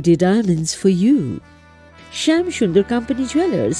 everyday diamonds for you. Shyam Sundar Company Jewelers.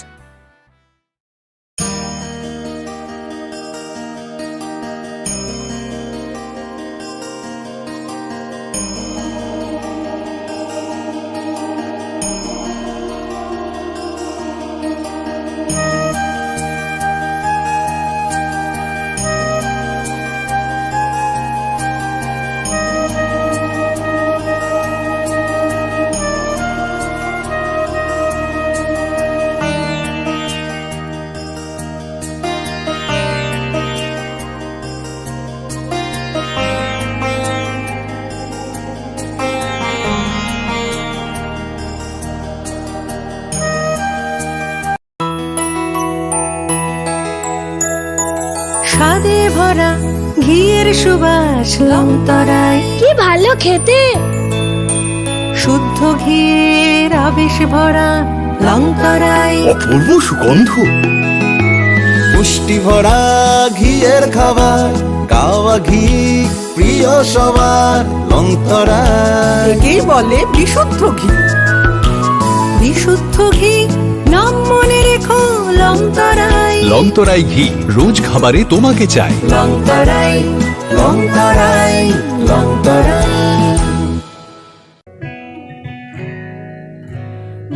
স্বাদে ভরা ঘিয়ের সুবাস লংতরায়, কি ভালো খেতে। শুদ্ধ ঘিয়ের আবেশ ভরা লংতরায়, অপূর্ব সুগন্ধ, পুষ্টি ভরা ঘিয়ের খাবার, গাওয়া ঘি প্রিয় সবার লংতরায়। একেই বলে বিশুদ্ধ ঘি। বিশুদ্ধ ঘি নাম মনে রেখো লংতরায়। লংতরাই ঘি রোজ খাবারে তোমাকে চাই। লংতরায়, লংতরায়, লংতরায়।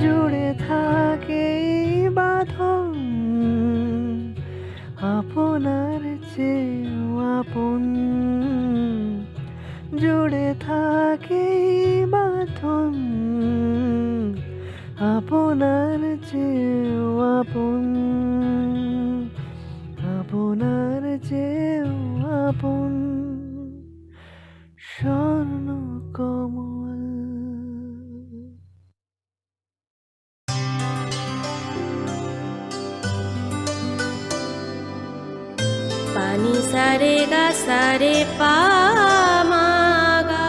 জুড়ে থাকে বাঁধন আপনার চেয়েও আপন, জুড়ে থাকে বাঁধন আপনার চেয়েও আপন, আপনার চেয়েও আপন স্বর্ণ কমল। পানি সারে গা সারে পা মা গা।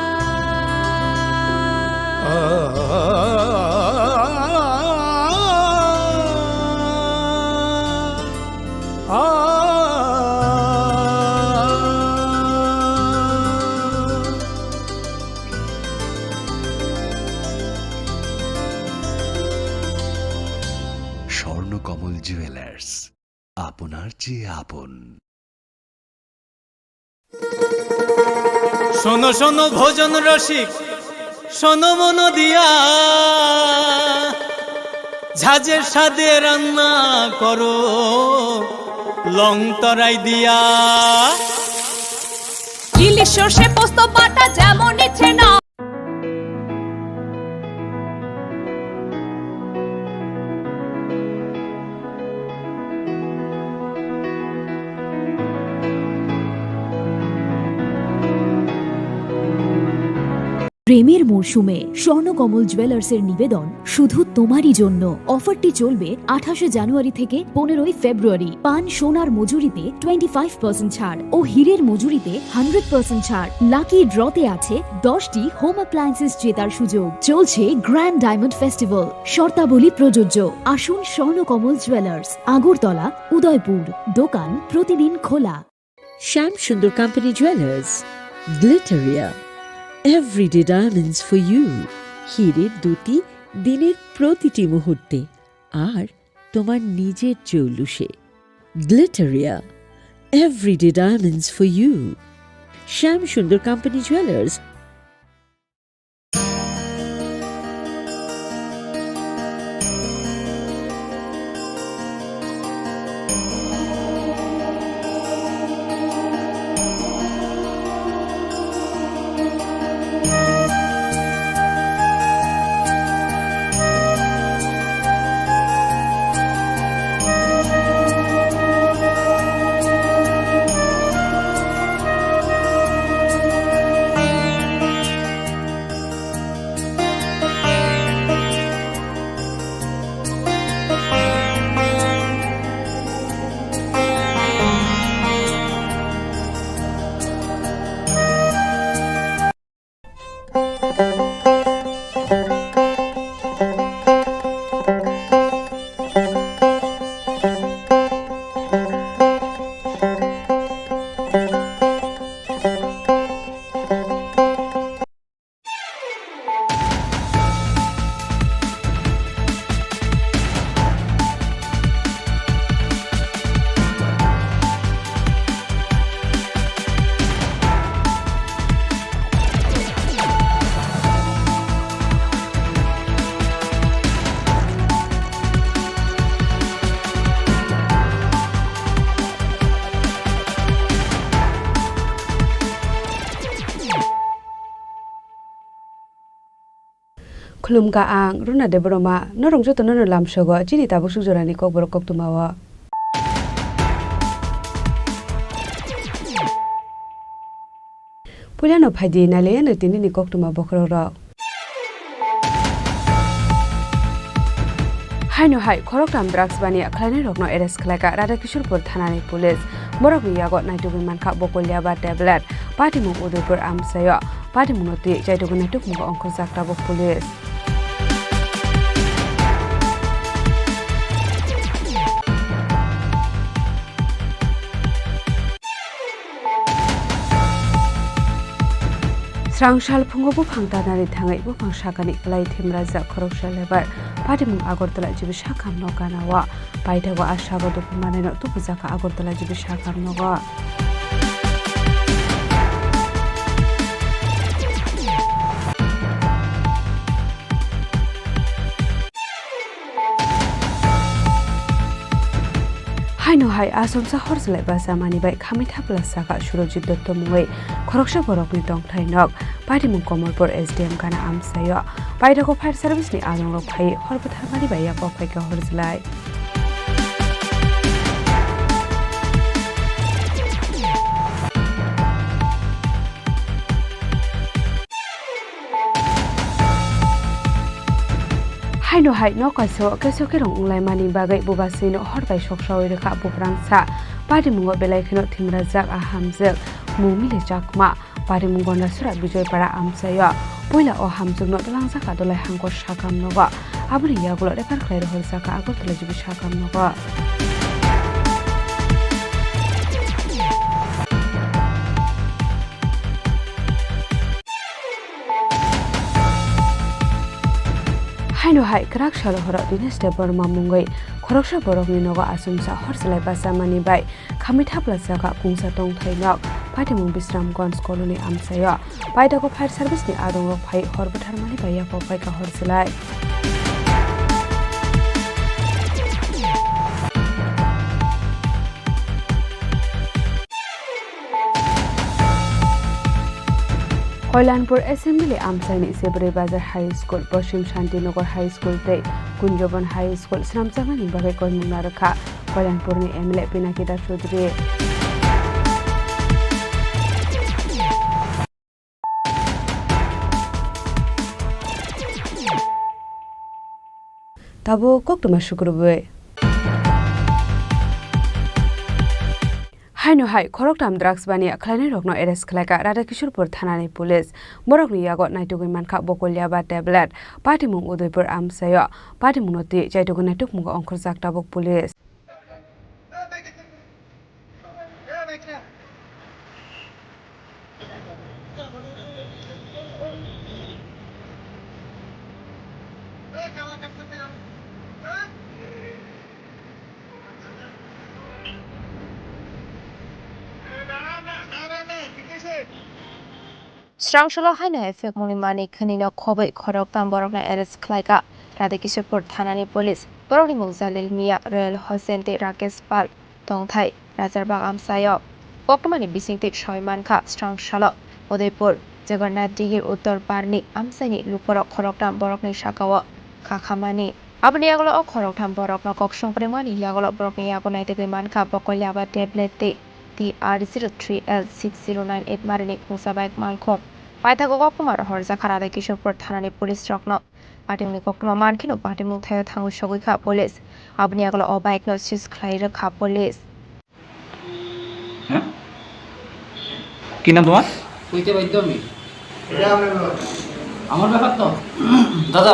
স্বর্ণকমল জুয়েলার্স, আপনার চেয়ে আপন। শোনো শোনো ভোজন রসিক, শোনো মন দিয়া, ঝাঁঝের স্বাদে রান্না করো লংতরাই দিয়া। ইলিশ সর্ষে পোস্ত বাটা যেমন ইচ্ছে না। প্রেমের মরশুমে স্বর্ণকমল জুয়েলার্সের নিবেদন শুধু তোমারই জন্য। অফারটি চলবে 28 জানুয়ারি থেকে 15 ফেব্রুয়ারি। পান সোনার মজুরিতে 25% ছাড় ও হীরের মজুরিতে 100% ছাড়। লাকি ড্রতে আছে 10টি হোম অ্যাপ্লায়েন্সেস জেতার সুযোগ। চলছে গ্র্যান্ড ডায়মন্ড ফেস্টিভ্যাল, শর্তাবলী প্রযোজ্য। আসুন স্বর্ণকমল জুয়েলার্স, আগরতলা, উদয়পুর। দোকান প্রতিদিন খোলা। Shyam Sundar Company Jewelers. Glitteria. Everyday diamonds for you. হীরের দুটি দিনের প্রতিটি মুহূর্তে আর তোমার নিজের জৌলুসে। Glitteria. Everyday diamonds for you. Shyam Sundar Company Jewelers. Khulumka ang runa de broma norong joto no lam sogo chini ta busu jorani kok borok kok tumawa Pulano phaidi nale ne tini ni kok tuma bokhro ro Haino hai khoroktam drugs bani khlaini rokno arrest khlaka Radhakishorpur thanani police borok yago naitubi mankha bokolya ba tablet Patimu Udaipur amsayo Patimu noti jaitugu naituk mugo ongkho jakta bo police Srangshal phungobu phangtanani thangai bu phangsakani klai thimraja khoroksa lebar Patimu Agartala jibi shakham nokanawa paithago ashago dukumaneno tupujaka Agartala jibi shakham nogo Haino hai asomsa horjlai basamani bai khamitha plasaka Surojit Dotto mungoi khoroksa borokni tongthainok Patimu Komolpur SDM kana amsayo paithago fire service ni alongrok phai horbothamani bai ya pokhaika horjlai Haino hai no kaso keso kerong ulai mani bagai bubasino horbai soksawai rekha buprangsa Patimungo belai khino thimrajak ahamjak mumile jakma Patimungo nasura Bijoypara amsayo poila o hamjukno talangjaka dolai hangkor sakam nogo abri yagulo rekar khlairo horsaka Agartala jibi sakam nogo Haino hai krak shalo hora Dinesh Deborma mungoi khoroksa borokni nogo asumsa horjlai basamani bai khamitha plasaka kungsa tongthainok Patimu Bisramganj colony amsayo paithago fire service ni adongrok phai horbotharmani bai ya pokhaika horjlai Koilanpur Assembly Amsaini Sebre Bazar High School, Poshim Shantinagar High School, Kunjoban High School, Sramjagani Bagai Koimuna Rakha, Koilanpur ni MLA Pinakita Chaudhary. Tabo koktuma shukurube. Haino hai khoroktam drugs bani khlaini rokno arrest khlaka Radhakishorpur thanani police borokni yago naitugui mankha bokolya ba tablet Patimu Udaipur amsayo Patimu noti jaitugu naituk mugo ongkhor jakta bo police Srangshalo haina efek mulimani khanino khobai khoroktam borokna arrest khlaika Radhakishorpur thanani police borokni mukjalil Mia Royal Hosente Rakesh Pal tongthai Rajarbag amsayo Oktomani bisingte Shoimankha Srangshalo Udaipur Jagannath Digir Uttor Parni amsaini luporok khoroktam borokni sakao khakhamani Abni yagolo o khoroktam borokno koksong premani yagolo borokni yagonai tegui mankha bokolya ba tablet te TR03L6098 marini kungsabaik malkhom Paithago Goktumar Horjaka Radhakishorpur thanani police rokno Patimuni Goktuma mankhino Patimuk thayo thangu soguikha police Abni yagolo o bike no seize khlai rakha police কি নাম তোমার কইতে বাইদ্য আমি আমার ব্যাপার তো দাদা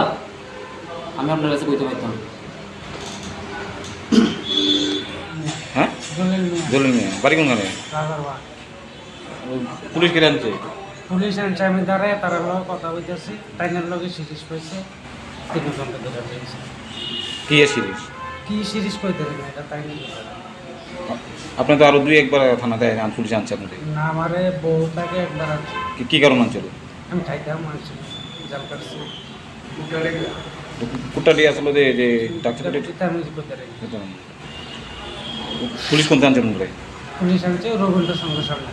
আমি আপনার কাছে কইতে পারতাম হ্যাঁ জলিল মিয়া বাড়ি কোনখানে পুলিশ কে আনছে পুলিশ আনছে আমি দাঁড়ায় তারা কথা বলতেছি তাইনের লগে সিরিজ পাইছে 3 ঘন্টা ধরে পেয়েছে কি সিরিজ কি সিরিজ কইতে রে এটা তাইনের আপনি তো আরো দুই একবার থানাতে আন পুলিশ আনছে আপনাদের না আমারে বউটাকে একবার আছে কি কারণ আনছিল আমি খাইতাম মানছি জাল করছি কুটালি আসলে যে ডাক্তার আমি কইতে রে পুলিশ কোন আনছে আপনাদের পুলিশ আনছে রবীন্দ্র সংঘ সামনে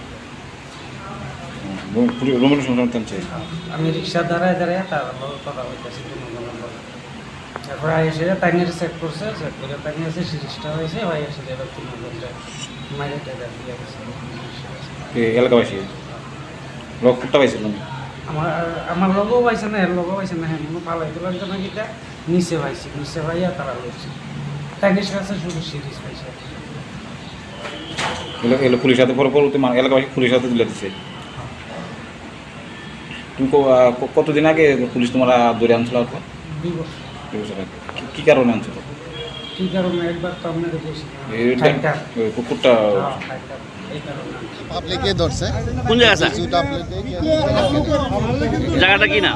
রোমান সন্তান চাই আমি রিক্সা দাঁড়ায় তার লগে কথা বলতেছি দুজনের লগে তারপরে এসে টাইমের চেক করছে চেক করে টাইমে এসে সিরিজটা হয়েছে ভাই এসে এবার 3 ঘন্টা মাইরে টাকা দিয়ে গেছে এলাকাবাসী লোক কুট্টা পাইছিল আমার লগও পাইছে না এর লগও পাইছে না হ্যাঁ মনে ভালো হইতে লাগতো না কিটা নিচে পাইছি নিচে পাইয়া তারা লইছে টাইমের কাছে শুধু সিরিজ পাইছে এলো পুলিশ হাতে পরবর্তী এলাকাবাসী পুলিশ হাতে তুলে দিচ্ছে তুমি কতদিন আগে পুলিশ তোমার ধরে আনছিল আর 2 বছর কি কারণে আনছিল কি কারণে একবার তো আপনাকে বলছি কুকুরটা এই কারণে পাবলিকে ধরছে কোন জায়গা স্যার পাবলিকে জায়গাটা কি না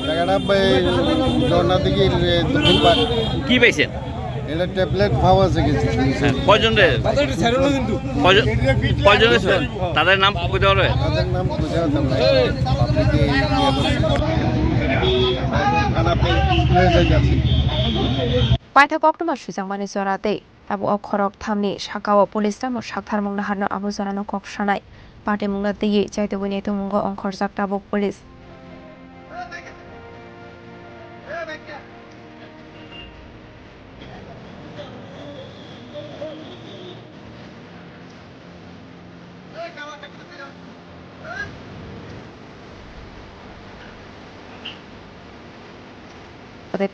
জায়গাটা ঝর্ণা দিকে দক্ষিণ পাড় কি পাইছেন এটা ট্যাবলেট পাওয়া আছে কিছু কয়জন রে কয়জন তাদের নাম কইতে পারবে তাদের নাম খুঁজে হতাম না পাবলিকে Paitha Koktuma Shuzangmani Zorate, Abu Okorok Tamni, Shakawa Police Tam or Shaktar Mungahano Abu Zorano Kok Shanai, Party Munga the Jai the Winneto Mungo on Korzak Tabu Police.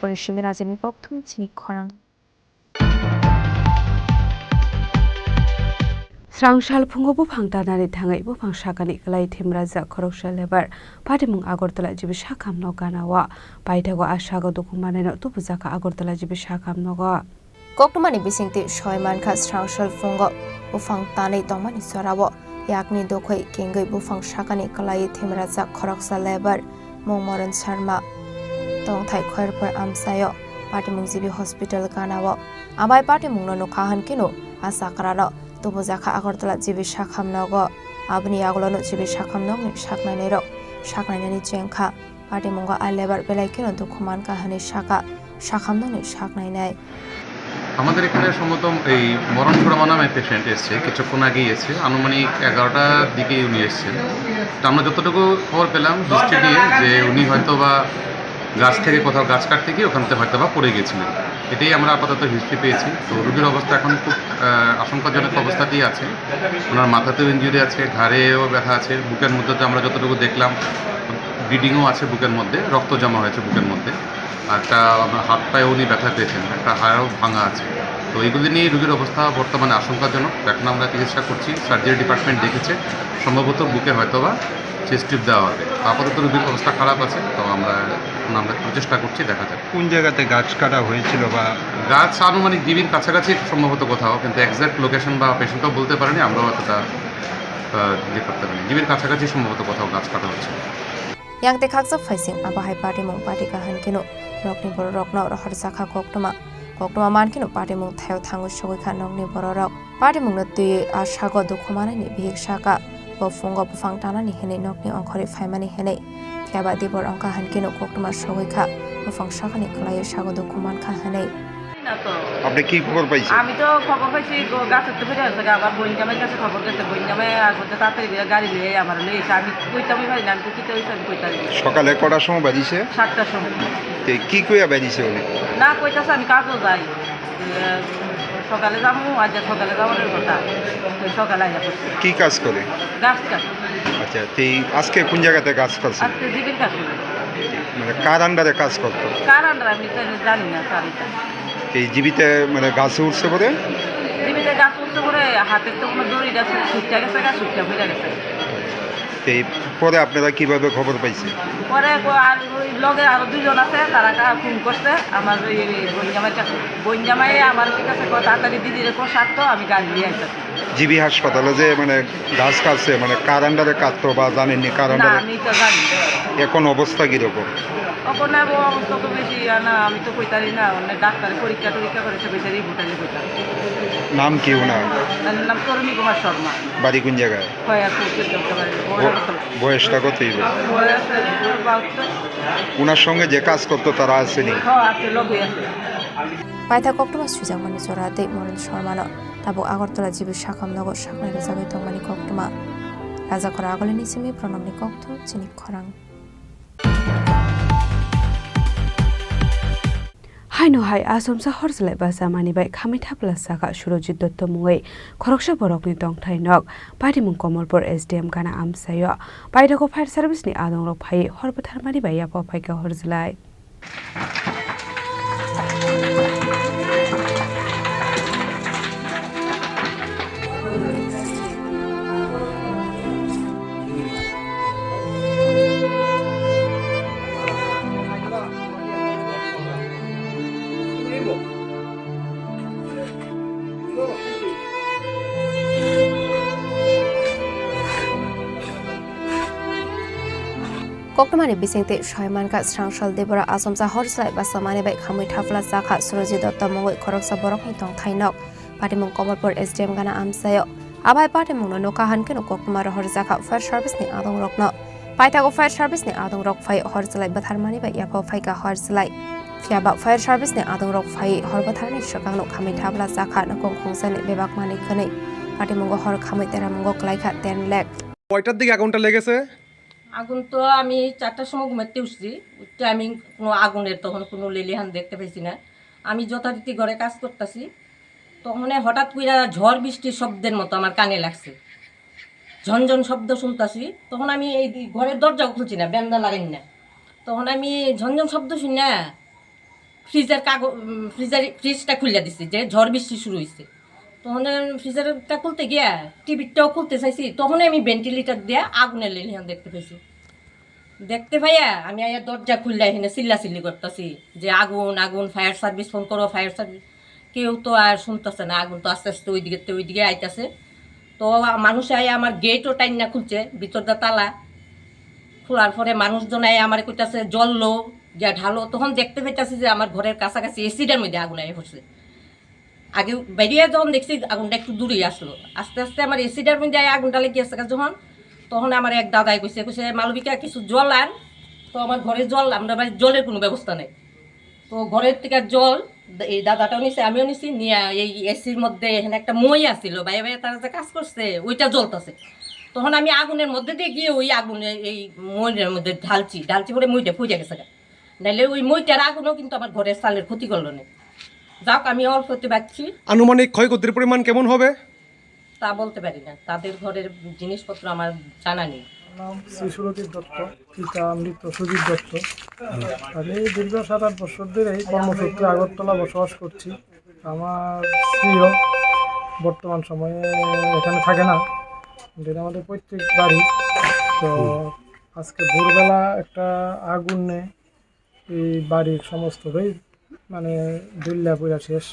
Pore Shimira Zemi Boktum Chini Korang. Srangshal Pungo Bupang Danari Tangai Bupang Shakani Kalai Timraza Korosha Lebar, Patimung Agortala Jibishakam no Ganawa, Paitago Ashago Dokumane Tupuzaka Agortala Jibishakam Noga. Koktumani Bisinti Shoyman Kas Srangshal Fungo, Bufang Tani Domani Sorawo, Yakni Dokoi Kingai Bufang Shakani Kalai Timraza Koroksa Lebar, Momoran Sharma. Tong Thai Khairpur Amsayo, Patimung Zibi Hospital Ganawa, Abai Patimung no Kahan Kino, Asakarano, Tubuzaka Agortala Zibi Shakam Nogo, Abni Agolano Zibi Shakam Nong, Shaknanero, Shaknani Jenka, Patimunga Alebar Belakino Dukuman Kahani Shaka, Shakam Nong, Shaknai. আমাদের এখানে সম্ভবত এই মরণ ছড়ামা নামে patient এসছে কিছুক্ষণ আগেই এসছে আনুমানিক 11টার দিকে উনি এসছেন তো আমরা যতটুকু খবর পেলাম হিস্ট্রি দিয়ে যে উনি হয়তো বা গাছ থেকে কোথাও গাছ কাটতে গিয়ে ওখান থেকে হয়তো বা পড়ে গেছিলেন এটাই আমরা আপাতত হিস্ট্রি পেয়েছি তো রোগীর অবস্থা এখন খুব আশঙ্কাজনক অবস্থাতেই আছে ওনার মাথাতেও ইনজুরি আছে ঘাড়েও ব্যথা আছে বুকের মধ্যে আমরা যতটুকু দেখলাম ব্লিডিংও আছে বুকের মধ্যে রক্ত জমা হয়েছে বুকের মধ্যে একটা হাত পায়ে উনি ব্যথা পেয়েছেন একটা হাড়ও ভাঙা আছে তো এইগুলি নিয়ে রোগীর অবস্থা বর্তমানে আশঙ্কাজনক এখন আমরা চিকিৎসা করছি সার্জারি ডিপার্টমেন্ট দেখেছে সম্ভবত বুকে হয়তো বা চেস্ট টিউব দেওয়া হবে আপাতত রোগীর অবস্থা খারাপ আছে তো আমরা চেষ্টা করছি দেখা যাক কোন জায়গাতে গাছ কাটা হয়েছিল বা গাছ আনুমানিক জীবির কাছাকাছি সম্ভবত কোথাও কিন্তু এক্সাক্ট লোকেশন বা পেশেন্টও বলতে পারেনি আমরাও এতটা করতে পারিনি জীবির কাছাকাছি সম্ভবত কোথাও গাছ কাটা হচ্ছে Yang te khaksa faising abahai party mong party ka han kino rokni bor rokna rohar sakha koktuma man kino party mong thayo thangu shogoi khan nokni bor rok party mong na tui ashago dukhomana ni bhik shaka bo fungo bufang tana ni hene nokni onkhori faimani hene khaba dibor angka han kino koktuma shogoi kha bufang shaka ni khlai shago dukhoman kha hane আপনি কি খবর পাইছেন আমি তো খবর পাইছি গাছের তো ফিরে আসছে আবার বইনজামের কাছে খবর গেছে বইনজামে করতে তাড়াতাড়ি গাড়ি নিয়ে আমার লইছে আমি কইতামই পারি না আমি কিতে হইছে আমি কইতারি সকালে কটার সময় বাজিছে 7টার সময় কি কইয়া বাজিছে উনি না কইতাছে আমি কাজও যাই সকালে যাবো আজ সকালে যাওয়ার কথা সকালে আইয়া পড়ছি কি কাজ করে গাছ কাট আচ্ছা তুই আজকে কোন জায়গাতে কাজ করছিস আজকে জীবির কাজ করি মানে কার আন্ডারে কাজ করতো কার আন্ডারে আমি জানি না স্যার এই জীবিতে মানে গাছে উঠছে পরে জীবিতে গাছ উঠছে পরে হাতের তো কোনো দড়ি গাছ ছুটতে গেছে গাছ ছুটতে ফিরে গেছে এই পরে আপনারা কিভাবে খবর পাইছেন পরে আর ওই লগে আরো দুজন আছে তারা ফোন করছে আমার ওই বইনজামাইয়ের কাছে বইনজামাই আমার কাছে তাড়াতাড়ি দিদিরে সারতো আমি গাড়ি নিয়ে আসতেছি জিবি হাসপাতালে যে মানে গাছ কাটছে মানে কার আন্ডারে কাটতো বা জানেননি কার আন্ডারে আমি তো জানি এখন অবস্থা কিরকম ওখানে অবস্থা তো বেশি না আমি তো কইতারি না অনেক ডাক্তারে পরীক্ষা করেছে বেচারি ভুটানি কইতারি নাম কি ওনার নাম তরুণী কুমার শর্মা বাড়ি কোন জায়গায় বয়সটা কত ওনার সঙ্গে যে কাজ করতো তারা আসেনি Paitha Koktuma Shuzangmani Zorate Moran Shormano Tabu Agortala Jibi Shakam Nogo Shaknai Zagai Tongmani Koktuma Raja Khora Agolini Simi Pronamni Koktu Chini Khorang. Hai no hai asom sa hor selai basa mani bai khami thapla saka Surojit Dotto mungei khoroksha borokni tongthai nok pari mung Komolpur SDM kana amsayo paida ko fire service ni adong rok phai hor pathar mani bai ya phai ka hor jelai Koktomani bisingte Shoyman ka Srangshal Debora Asomsa Horslai Basamani bai Khamui Thafla Sakha Surojit Dotto mungoi khoroksa borokni tongthai nok pari mung Komolpur SDM kana amsayo abai pari mung no kahan keno Koktomar Horzaka fire service ni adong rokno paita ko fire service ni adong rok phai Horslai batharmani bai yapo phai ka Horslai Fiaba fire service ni adong rok phai Horbatharni shokang no Khamui Thafla Sakha no kongkhongsa ni bebak mani khane pari mung hor Khamui tera mung klai kha 10 lakh কয়টার দিকে আগুনটা লেগেছে আগুন তো আমি 4টার সময় ঘুমাতে উঠছি উঠতে আমি কোনো আগুনের তখন কোনো লেলিহান দেখতে পাইছি না আমি যথারীতি ঘরে কাজ করতেছি তখন হঠাৎ করে ঝড় বৃষ্টির শব্দের মতো আমার কানে লাগছে ঝনঝন শব্দ শুনতাছি তখন আমি এই ঘরের দরজা খুলছি না বেন্দা লাগাই না তখন আমি ঝনঝন শব্দ শুনি না ফ্রিজটা খুলে দিছি যে ঝড় বৃষ্টি শুরু হয়েছে তখন ফ্রিজারটা খুলতে গিয়া টিভিটাও খুলতে চাইছি তখন আমি ভেন্টিলেটার দিয়ে আগুনের লেলিহান দেখতে পাইছি দেখতে পাইয়া আমি আয়া দরজা খুললে এখানে চিল্লাচিল্লি করতেছি যে আগুন আগুন ফায়ার সার্ভিস ফোন করো ফায়ার সার্ভিস কেউ তো আর শুনতেছে না আগুন তো আস্তে আস্তে ওইদিকে আইতাছে তো মানুষ আয়া আমার গেটও টাইন না খুলছে ভিতরটা তালা খোলার পরে মানুষজন আয়া আমার কইতাছে জ্বললো যা ঢালো তখন দেখতে পাইতাছি যে আমার ঘরের কাছাকাছি এসিডের মধ্যে আগুন আয়া পড়ছে আগে বেরিয়ে যখন দেখছি আগুনটা একটু দূরেই আসলো আস্তে আস্তে আমার এসিডার মধ্যে আগুনটা লেগে আসছে তখন আমার এক দাদাই কইছে মালবিকা কিছু জল আন তো আমার ঘরে জল আমরা বাড়ির জলের কোনো ব্যবস্থা নেই তো ঘরের থেকে জল এই দাদাটাও নিছে আমিও নিছি নিয়ে এই এসির মধ্যে এখানে একটা মই আসছিল বাইরে বাইরে তারা যে কাজ করছে ওইটা জ্বলতেছে তখন আমি আগুনের মধ্যে দিয়ে গিয়ে ওই আগুনে এই মইটার মধ্যে ঢালছি পরে মইটা ফুটে গেছে নাহলে ওই মইটার আগুনও কিন্তু আমার ঘরের চালের ক্ষতি করলো না যাক আমি অল্প হতে পারছি আনুমানিক ক্ষয়ক্ষতির পরিমাণ কেমন হবে তা বলতে পারি না তাদের ঘরের জিনিসপত্র আমার জানা নেই নাম শ্রী সুরজিৎ দত্ত পিতা মৃত সুজিত দত্ত আমি দীর্ঘ 7-8 বছর ধরে এই কর্মসূত্রে আগরতলা বসবাস করছি আমার স্ত্রীও বর্তমান সময়ে এখানে থাকে না যেটা আমাদের পৈতৃক বাড়ি তো আজকে ভোরবেলা একটা আগুনে এই বাড়ির সমস্তটাই মানে দুল্লা পুরা শেষ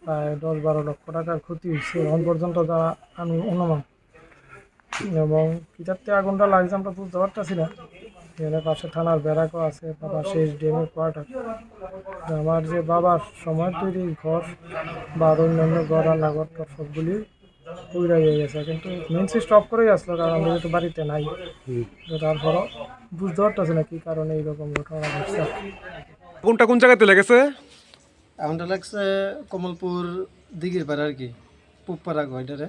প্রায় 10-12 লক্ষ টাকার ক্ষতি হয়েছে এখন পর্যন্ত যা আমি অনুমান এবং কিতাবতে আগুনটা লাগছে আমরা বুঝতে পারতেছি না এখানে পাশে থানার ব্যারাকও আছে বাবার শেষ ডিএমের কোয়ার্টার আমার যে বাবার সময় তৈরি ঘর বা অন্যান্য ঘর রান্নাঘর সবগুলি পুরা হয়ে গেছে কিন্তু মেন সুইচ অফ করেই আসলো কারণ আমি যেহেতু বাড়িতে নাই তারপরও বুঝতে পারতেছি না কী কারণে এইরকম ঘটনা ঘটছে কোনটা কোন জায়গাতে লেগেছে আগুনটা লাগছে কমলপুর দিঘির পাড়া আর কি পুবপাড়া গয়টারে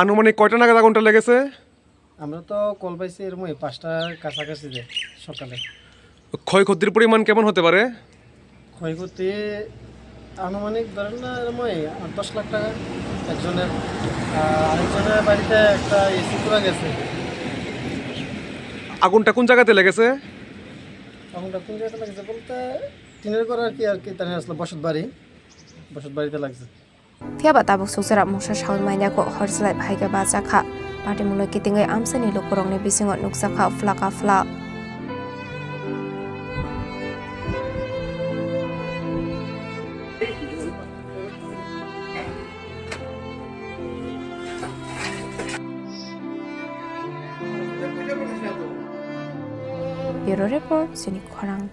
আনুমানিক কয়টা নাগাদ আগুনটা লেগেছে আমরা তো কল পাইছি এর মধ্যে 5টার কাছাকাছি যে সকালে ক্ষয়ক্ষতির পরিমাণ কেমন হতে পারে ক্ষয়ক্ষতি আনুমানিক ধরেন না এর মধ্যে 8-10 লাখ টাকা একজনের আরেকজনের বাড়িতে একটা এসি পুরা গেছে আগুনটা কোন জায়গাতে লেগেছে আগুনটা কোন জায়গাতে লেগেছে বলতে টিনের ঘর আর কি তার আসলে বসত বাড়িতে লাগছে Fiaba tabuk susera musa shaul mainya ko horslai bhaiga bacha kha pati muloi kitingai amsani lokorong ni bisingot nuksa kha flaka fla Bureau Report Sini Khorang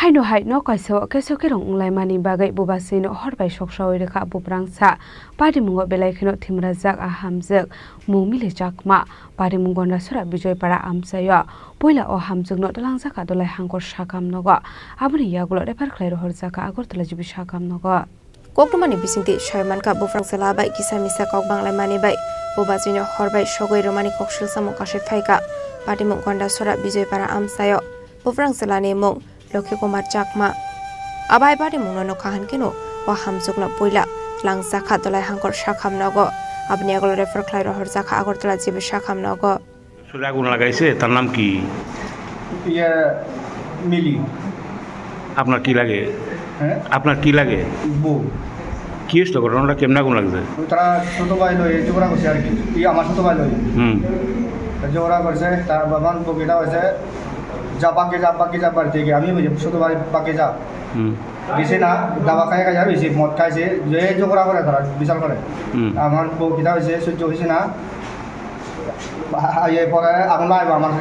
Hai no hai no kaisa keso kerong ulai mani bagai bubasi no horbai soksawai rekha buprangsa pari mungo belai kheno thimrajak ahamjak mumile jakma pari mungon rasura bijoy para amsaya poila o hamjuk no dalangjaka dolai hangkor sakam nogo abuni yagulo refer khlairo horjaka agortala jibi sakam nogo koktumani bisingti shaimanka bufrang selabai kisar misa kok banglai manibai bobajino horbai sogoi romani kokshil samo kashe phaika patimung gonda sora bijay para amsayo bufrang selani mung lokhi kumar chakma abai patimung no kahan kino wa hamjukna poila langsa khatolai hangkor shakham nago আপনি এগুলো refer ক্লাই রহর জাখা Agartala জিবে শাখাম নগ আসলে আগুন লাগাইছে তার নাম কি ইয়ে মিলি আপনার কি লাগে আপনার কি লাগে বউ কি হয়েছিল ঘটনাটা কেমন আগুন লাগছে তারা ছোট ভাই লই ঝগড়া করছে আর কি আমার ছোট ভাই লই ঝগড়া করছে তার বাবার বউটা হয়েছে যা বাকি যা বাড়িতে গিয়ে আমি ছোট ভাই বাকি যা গেছে না দাবা খাই খাই বেশি মদ খাইছে যে ঝগড়া করে তারা বিশাল করে আমার বউ কিনা হয়েছে সহ্য হয়েছে না পরে আগুন লাগবে আমার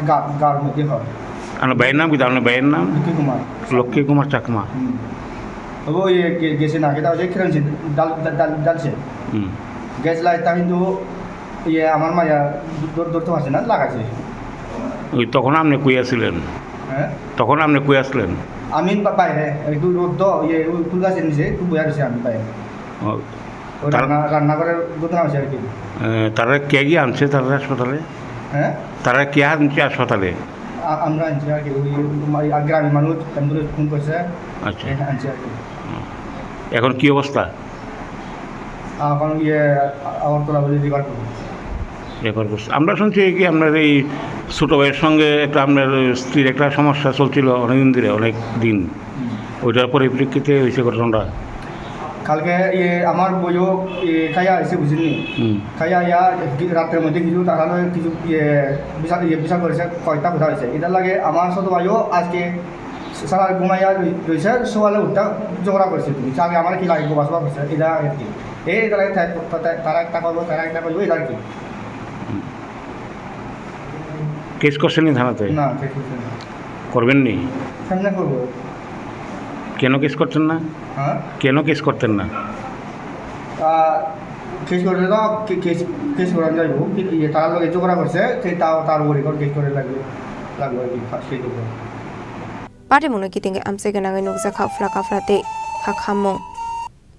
গার মধ্যে হয় আপনার ভাইয়ের নাম কি আপনার ভাইয়ের নাম লক্ষ্মী কুমার চাকমা ওই গেছে না কিনা হয়েছে খেলছে ডালছে গ্যাস লাইটটা কিন্তু আমার মায়া ধরতে পারছে না লাগাইছে ওই তখন আপনি কই আসছিলেন হ্যাঁ তখন আপনি কই আসলেন আমি বাইরে একটু রোদ ফুল গাছের নিচে একটু বয়া রয়েছে আমি বাইরে রান্নাঘরের ঘটনা হয়েছে আর কি তারা কে গিয়ে আনছে তারা হাসপাতালে হ্যাঁ তারা কে আনছে হাসপাতালে আমরা আনছি আর কি ওই গ্রামের মানুষ অ্যাম্বুলেন্স ফোন করছে আচ্ছা আনছি আর কি এখন কি অবস্থা এখন আগরতলা বলে রিভার করবো রেফার করছে আমরা শুনছি কি আপনার এই ছোটো ভাইয়ের সঙ্গে একটা আপনার স্ত্রীর একটা সমস্যা চলছিল অনেকদিন ধরে অনেক দিন ওইটার পরিপ্রেক্ষিতে হয়েছে ঘটনাটা কালকে আমার বইও খাইয়া এসে বুঝিনি খাইয়া রাত্রের মধ্যে কিছু তারা কিছু বিচার করেছে কয়টা কথা হয়েছে এটার লাগে আমার ছোটো ভাইও আজকে সারা ঘুমাইয়া রয়েছে সকালে উঠটা ঝগড়া করেছে তুমি আগে আমার কি লাগে বাসবা করছে এটা আর কি তারা একটা করবো তারা একটা করবো এটা আর কি কেস করছেন নি থানাতে না করবেন নি সামনে করবো কেন কেস করছেন না হ্যাঁ কেন কেস করতেন না কেস করলে তো কেস করানো যাইব তার লগে ঝগড়া করছে তার উপরে কেস করে লাগবে আর কি সেই করবো পাটিমুনো কিতিঙ্গে আমসে গনাঙ্গে নুকজাখা ফ্লাতে খাখামং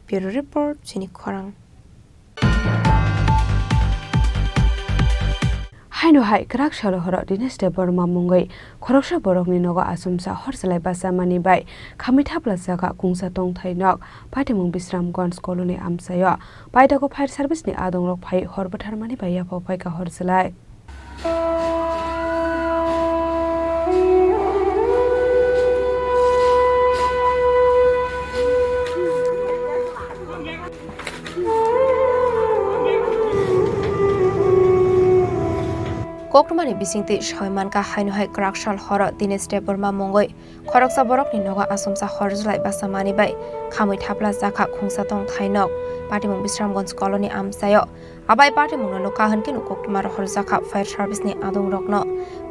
ব্যুরো রিপোর্ট চিনি খরাং হাইনো হাই ক্রাক সালো হর দিনেস্টে বর্মা মুঙ্গই খরকসা বরকনি নগ আসুমসা হরসলাই বাসা মানি বাই খামিঠা প্লাজাকা কুংসা তং থাইনক পাটিমুং বিশ্রামগঞ্জ কলোনি আমসায় পাইদাको फायर सार्भिसनि आदंरक फाइ हरबथार मानि बाय याफा फाइका हरसलाय koktumani bisingti shoymanka hainohai krakshal horo dineste borma mongoi khoroksa borokni noga asomsa horjlai basamani bai khamui thapla jakha khungsatong thainok patimung bisramgonj colony amsayo abai patimung no kahan kinu koktumar horjaka fire service ni adong rokno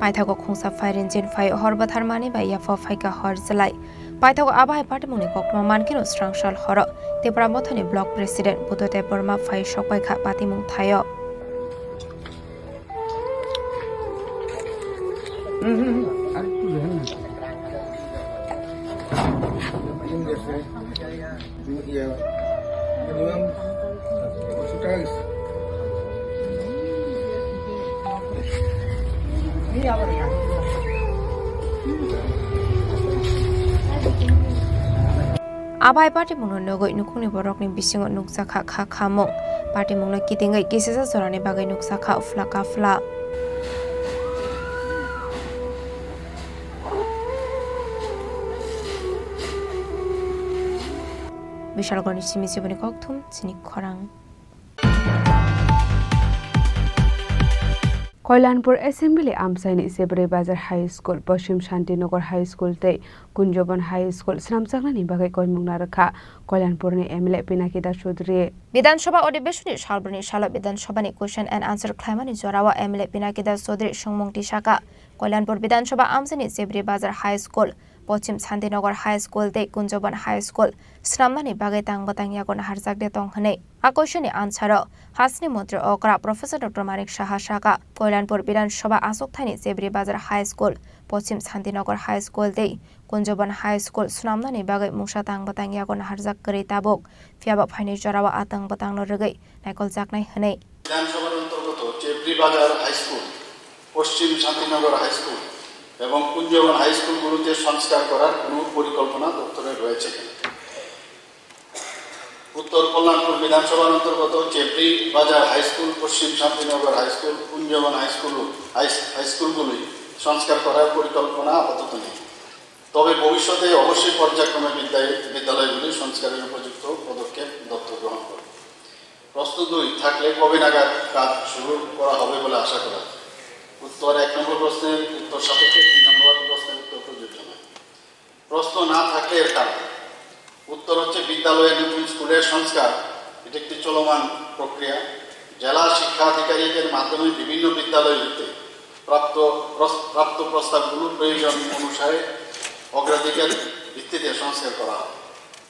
paithago khungsa fire engine fai horbathar mani bai yafa faika horjlai paithago abai patimung ni koktuma mankinu strangshal horo tepra mothani block president budote borma fai sokpai kha patimung thayo abai party mungno nogoi nukuni borokni bisingo nukjakha kha khamung party mungno kitingai kisesa sorani bagai nukjakha ufla kafla Bishalgarh সিমিসিবনি ককথুম চিনি খরাং Kalyanpur assembly আমসাইনি Chebri Bazar high school পশ্চিম Shantinagar high school তে Kunjaban high school শ্রামচাকনানি বাগै কইমুংনা রাখা কল্যাণপুরনি এমএলএ পিনাকি দাস চৌধুরী বিধানসভা অধিবেশনে সালবনি সাল বিধানসভানি কোয়েশ্চন এন্ড আনসার খাইমানি জরাওয়া এমএলএ পিনাকি দাস চৌধুরী সংমংটি শাখা কল্যাণপুর বিধানসভা আমসাইনি সেবরে বাজার হাই স্কুল পশ্চিম শান্তিনগর হাই স্কুল দে কুঞ্জবন হাই স্কুল স্নামনানি বাগে তাং batang yagon harjak de tong hane আকর্ষণী আনসার হাসনি মন্ত্রী অকরা প্রফেসর ডক্টর মানিক সাহা সাকা কল্যাণপুর বিধানসভা আসক থানি চেবরি বাজার হাই স্কুল পশ্চিম শান্তিনগর হাই স্কুল দে কুঞ্জবন হাই স্কুল স্নামনানি বাগে মুসা তাং batang yagon harjak kari tabok fiaba phaini jorawa atang batang no regai naikol jaknai hane বিধানসভার অন্তর্গত চেবরি বাজার হাই স্কুল পশ্চিম শান্তিনগর হাই স্কুল এবং কুঞ্জবন হাই স্কুলগুলোতে সংস্কার করার কোনো পরিকল্পনা দপ্তরে রয়েছে। উত্তর কল্যাণপুর বিধানসভার অন্তর্গত চেবরি বাজার হাই স্কুল পশ্চিম Shantinagar high school Kunjaban high স্কুলগুলি সংস্কার করার পরিকল্পনা আপাতত নেই, তবে ভবিষ্যতে অবশ্যই পর্যায়ক্রমে বিদ্যালয়গুলি সংস্কারের উপযুক্ত পদক্ষেপ দপ্তর গ্রহণ করবে। প্রশ্ন 2 থাকলে কবে নাগাদ কাজ শুরু করা হবে বলে আশা করা যায়? উত্তর 1 নম্বর প্রশ্নের উত্তর সাপেক্ষে 2 নম্বর প্রশ্নের উত্তর প্রযোজ্য নয়। প্রশ্ন না থাকলে এর কারণ উত্তর হচ্ছে বিদ্যালয়ের নতুন স্কুলের সংস্কার এটি একটি চলমান প্রক্রিয়া। জেলা শিক্ষা আধিকারিকের মাধ্যমে বিভিন্ন বিদ্যালয়গুলিতে প্রাপ্ত প্রস্তাবগুলো প্রয়োজন অনুসারে অগ্রাধিকার ভিত্তিতে সংস্কার করা হয়।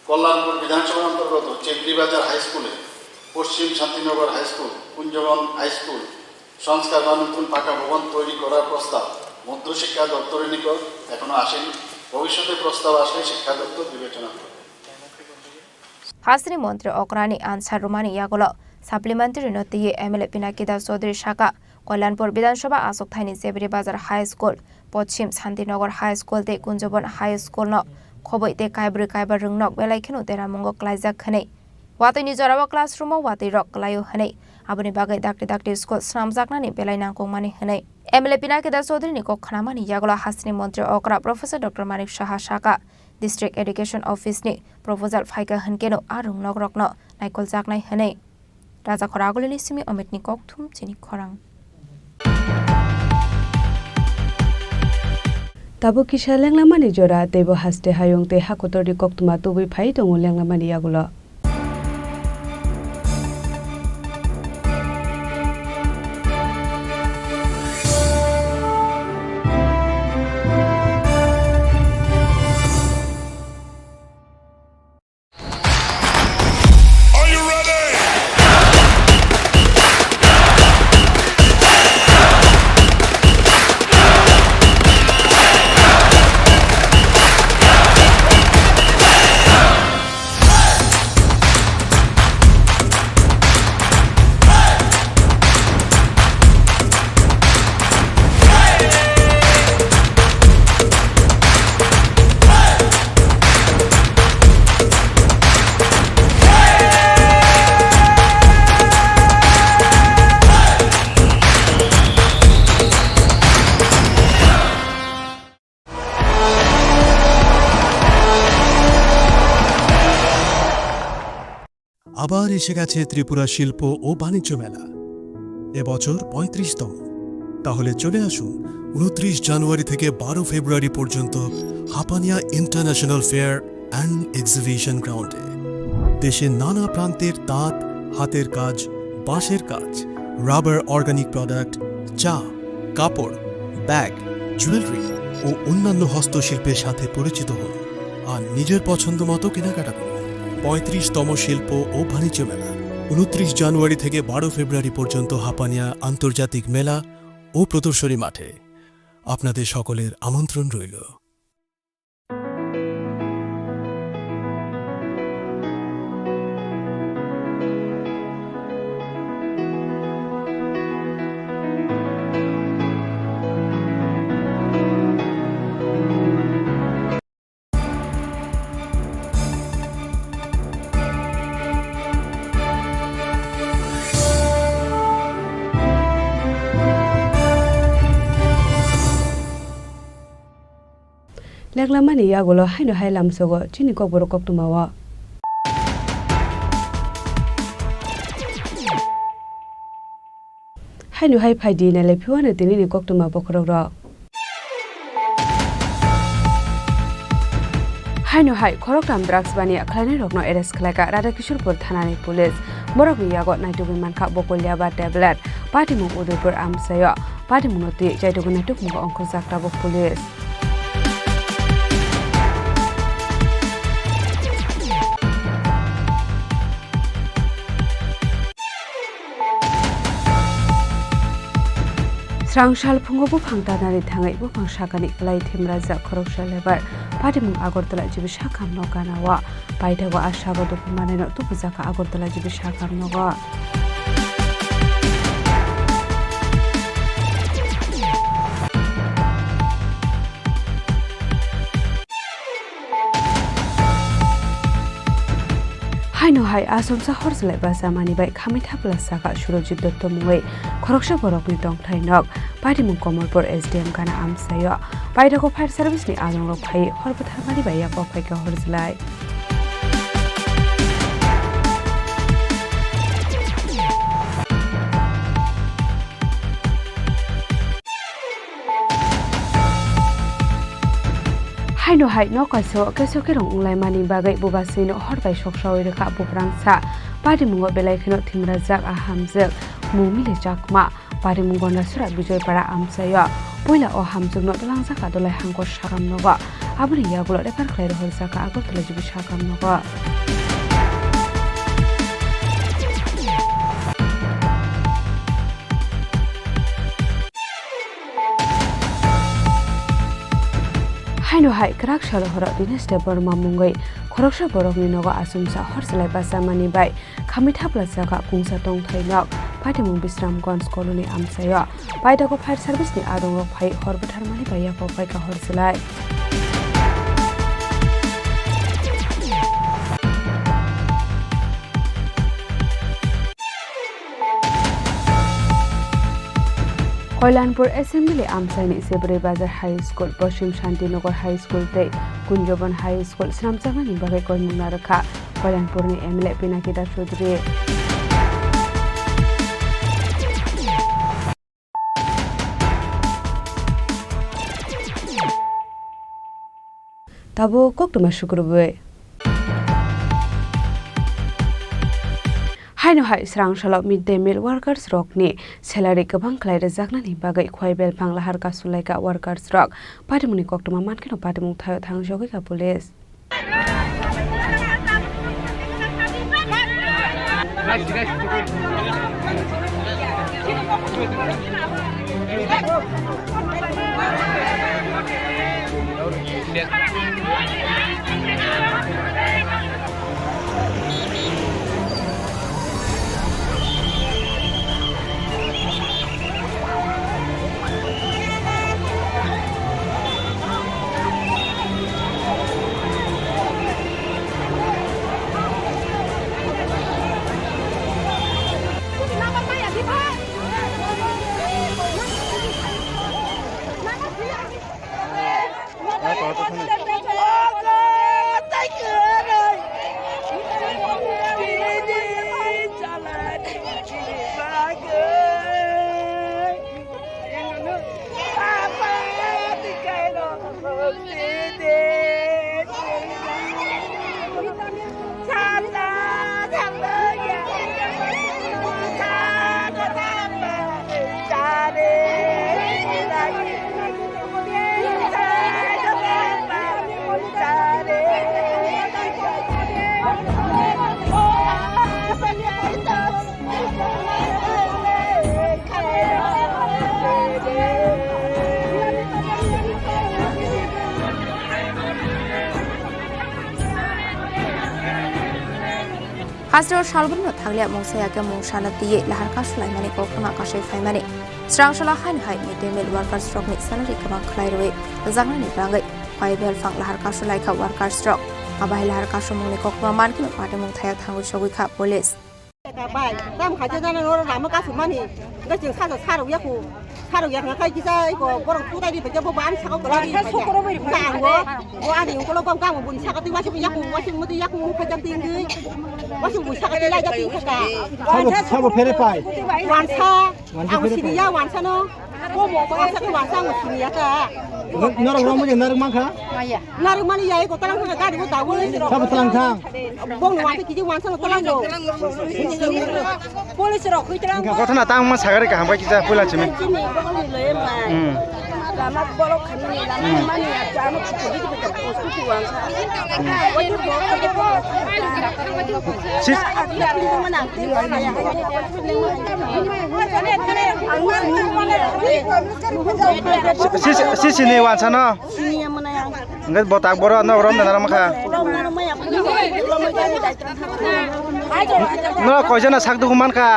কল্যাণপুর বিধানসভার অন্তর্গত চেবরি বাজার হাই স্কুলে পশ্চিম Shantinagar high school Kunjaban high school সংস্কার বা নতুন পাকা ভবন তৈরি করার প্রস্তাব মধ্যশিক্ষা দপ্তরের নিকট এখনো আসেনি। ভবিষ্যতে প্রস্তাব আসলে শিক্ষা দপ্তর বিবেচনা করবে। হাসনি মন্ত্রী অকরানি আনসার রুমানি ইয়াগুলো সাপ্লিমেন্টারি নোট দিয়ে এমএলএ পিনাকি দাস চৌধুরী শাখা কল্যাণপুর বিধানসভা আসক থাইনি চেবরি বাজার হাই স্কুল পশ্চিম শান্তিনগর হাই স্কুল দে কুঞ্জবন হাই স্কুল ন খবই তে কাইব্রি কাইবার রংনক বেলাইखेनु तेरामुंग क्लाइजाक खनै वातै नि जरावा क्लासरुमाव वातै रक लायो हनै आबनि बागै दाक्टे दाक्टे स्कुल स्नामजाकनानि बेलाइनांगौ मानि हनै एमएलए पिनाकी दास चौधुरी नि कखनामानि यागला हासनि मन्त्री अकरा प्रोफेसर डक्टर मानिक साहा साका डिस्ट्रिक्ट एडुकेशन ऑफिस नि प्रपोजल फाइका हनकेनो आरुं नगरकनो नाइकल जाकनाय हनै राजा खरागुलिनि सिमि अमितनि ककथुम चिनि खरां ताबो किसा लेंलामानि जरा तेबो हास्ते हायं ते हाकोतरि कक्तुमा तुबै फाइ दङ लेंलामानि यागुला আবার এসে গেছে ত্রিপুরা শিল্প ও বাণিজ্য মেলা, এবছর 35তম। তাহলে চলে আসুন 29 জানুয়ারি থেকে 12 ফেব্রুয়ারি পর্যন্ত Hapania international fair and exhibition গ্রাউন্ডে। দেশের নানা প্রান্তের তাঁত, হাতের কাজ, বাঁশের কাজ, রাবার অর্গানিক প্রোডাক্ট, চা, কাপড়, ব্যাগ, জুয়েলারি ও অন্যান্য হস্তশিল্পের সাথে পরিচিত হন আর নিজের পছন্দ মতো কেনাকাটা করুন। 35তম শিল্প ও বাণিজ্য মেলা 29 জানুয়ারি থেকে 12 ফেব্রুয়ারি পর্যন্ত হাপানিয়া আন্তর্জাতিক মেলা ও প্রদর্শনী মাঠে। আপনাদের সকলের আমন্ত্রণ রইল। लेंलामानि यागुला हाइनो हाइ लामसोगो चिनि ककबरो कक्तुमावा हाइनो हाइ फाइदि नाले फिवानो दिनिनि कक्तुमा बखरग्र हाइनो हाइ खरकटाम ड्राग्स बानि आखलानि रकनो एरेस्ट खलायका राधाकिशोरपुर थानानि पुलिस बरकनि यागो नाइटुगुन मानखा बकलिया बा टेबलेट पाटिमु उदयपुर आमसायो पाटिमु नति जायटुगुन नाइटुक मुग अंक जाक्ताबो police Srangshal phungo buphang tanani thangai buphang shakani klai thimraja khoroksa lebar padimung Agartala jibi shakam no ganawa paithago ashago dopumane no tupujaka Agartala jibi shakam no ga Haino hai asomsa horzlai bazamani bai khamitha plasaka Surojit Dotto mungoi khoroksa borokni dongthai nok Padimung Komolpur SDM kana amsayo Paithago fire service ni along phai horpatharmani bai yakok phai ka horzlai Haino hai no kaso kerong unglai mani bagai bubasino horbai soksawai rekha buprangsa Padimung belai khino thimrajak ahamjak mumile jakma Padimung gona sura bijoy para amsayo poila o hamjak no talangjaka dolai hangkor sakam noga abri yagulo rekar khlai horsaka Agartala jibi sakam noga Haino hai krak shalo hora Dinesh Debor mamungai khoroksa borokni noga asumsa horslai basamani bai khamitha plasaka kungsa tongthai nok Padimung Bisramganj colony amsayo Paithago fire service ni adong phai horbatharmani bai yakok phai ka horslai Koilanpur Assembly Amsaini Sebre Bazar High School, Poshim Shantinagar High School, Te Kunjoban High School, Sramjagani Bagai Koimuna Rakha, Koilanpur ni MLA Pinakida Chaudhary. Tabo koktuma shukurwe. Haino hai Srangshalo midday meal workers rock ni salary gabang khlai rejaknani bagai khwaibel phang lahar ka sulaika workers rock Padimuni koktuma mankino Padimung thayo thangjogi ka police Hasro Shalbun Tanglia Mosayaka Mosana Di Laharka Sulaimani Kokana Kashe Faimani Srangshala Han Hai midday meal workers stroke ni salary kamang khlairwe Zangani Bangai Paibel Fang Laharka Sulaika workers stroke Abai Laharka Shumuni Kokma Mankin Padimung Thaya Thangu Shogika police Bai tam khaja jana no rama ka sumani ga jing sa sa ro yaku sa ro yak ka kisa ko borong tu dai di beja bo ban sa ko la di sa ko ro bai ka wo ani ko lo gam gam bun sa ka ti wa si yaku wa si mu ti yaku mu ka jam ting gi wa si bu sa ka ti lai ja ting ka sa bo phere pai wan sa ang si ya wan sa no ko mo ko sa ka wan sa mo si ya ka naro ro mo je naro mang kha naro mani ya ko talang ka ga di ko ta wo sa bo talang thang bong no wa ti ji wan sa no talang do police ro khui talang কথা না তাং মা সাগারে কা হামবা কিসা পয়লা চিমে Lama bolok kami lama mani ya jamu cuci di kita cuci uang sa. Wajib bolok dia bolok. Sis. Dia mana? Sisi ni wan sana. Sini yang mana yang? Enggak botak boro na rom na maka. No kojana sakdu human ka.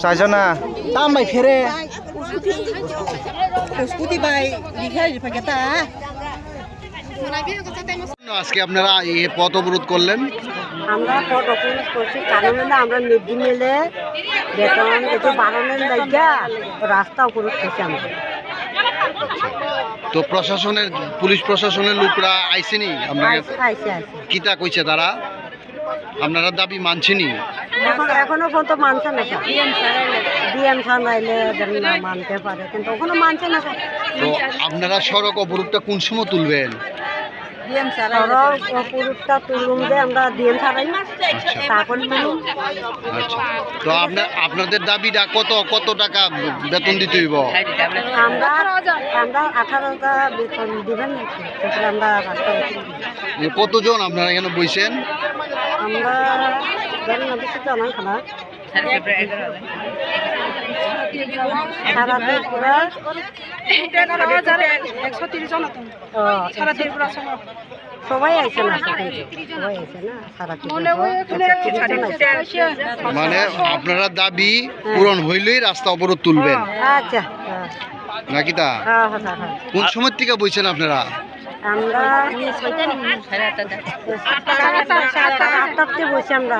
Sajana. Tamai fere. Skuti bai likhai paketa. আজকে আপনারা এই পথ অবরোধ করলেন? আমরা পথ অবরোধ করছি কারণ হলো আমরা মিড ডে মিলে বেতন একটু বাড়ানোর লাগা রাস্তা অবরোধ করছি আমরা। তো প্রশাসনের পুলিশ প্রশাসনের লোকরা আইসেনি আপনাকে? আইসে কিতা কইছে তারা? আপনারা দাবি মানছেনি? এখনো পর্যন্ত মানছে না ডিএম স্যার আইলে না মানতে পারে কিন্তু এখনো মানছে না। তো আপনারা সড়ক অবরোধটা কোন সময় তুলবেন? সড়ক অবরোধটা তুলুম যে আমরা ডিএম স্যার আইন তারপর তুলুম। আচ্ছা, তো আপনাদের দাবিটা কত টাকা বেতন দিতে হইব? আমরা 18,000 বেতন দিবেন তারপরে আমরা কতজন আপনারা এখানে বইছেন? আমরা জানি না বেশি জানা খানা সারা ত্রিপুরা 11,130 জন সারা ত্রিপুরা সবাই আইছে না সবাই আইছে না সারা ত্রিপুরা। মানে আপনারা দাবি পূরণ হইলেই রাস্তা অবরোধ তুলবেন আচ্ছা নাকি তা? কোন সময় থেকে বইছেন আপনারা? আমরা 8টাতে বসে আমরা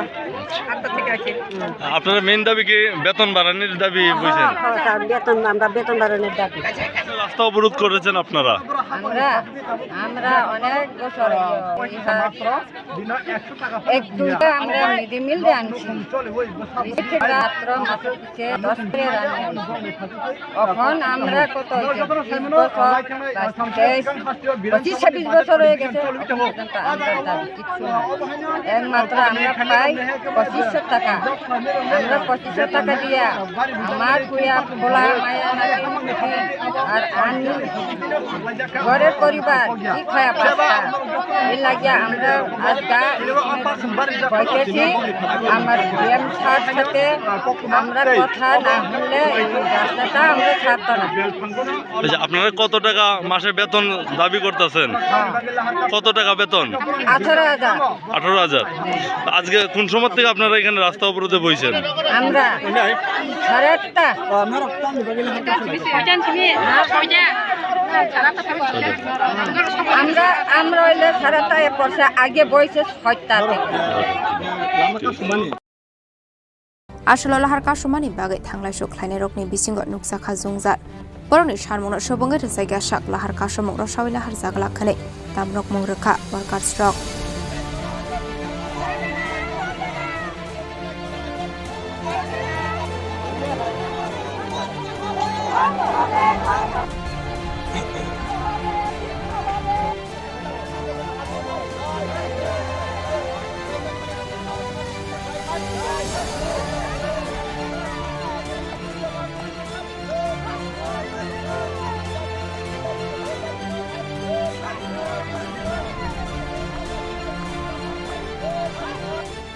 আপনারা মেইন দাবি কি বেতন বাড়ানোর দাবি বুঝছেন? বেতন আমরা বেতন বাড়ানোর দাবি। রাস্তা অবরোধ করেছেন আপনারা? আমরা অনেক বছর আমরা মিড ডে মিল আনছি রাত্র মাত্র 10 করে এখন আমরা কত 25-26 বছর হয়ে গেছে একমাত্র আমরা পাই 2500 টাকা। আমরা 2500 টাকা দিয়া আমার কুয়া খোলা মায়া আর আনি ঘরের পরিবার কি খায়া পাস্তা এর লাগিয়া আমরা আজকা বইতেছি আমার ডিএম স্যার সাথে আমরা কথা না হলে এই রাস্তাটা আমরা ছাড়তাম না। আপনারা কত টাকা মাসে বেতন দাবি করতেছেন? কত টাকা বেতন? 18,000। আজকে কোন সময় থেকে আপনারা এখানে রাস্তা অবরোধে বইছেন? আমরা 8:30 আমরা হইলে 8:30 পড়ছে আগে বইছে 6টা থেকে। আসলে লাহার কাশমানি বাগে থাংলাই সুখলাইনে রকনি বিসিঙ্গ নুকসাখা জুংজার বরনি সারমন সবঙ্গের জায়গা শাক লাহার কাশমক রসাবি লাহার জাগলাখানে তামরক মংরেখা ওয়ার্কার স্ট্রক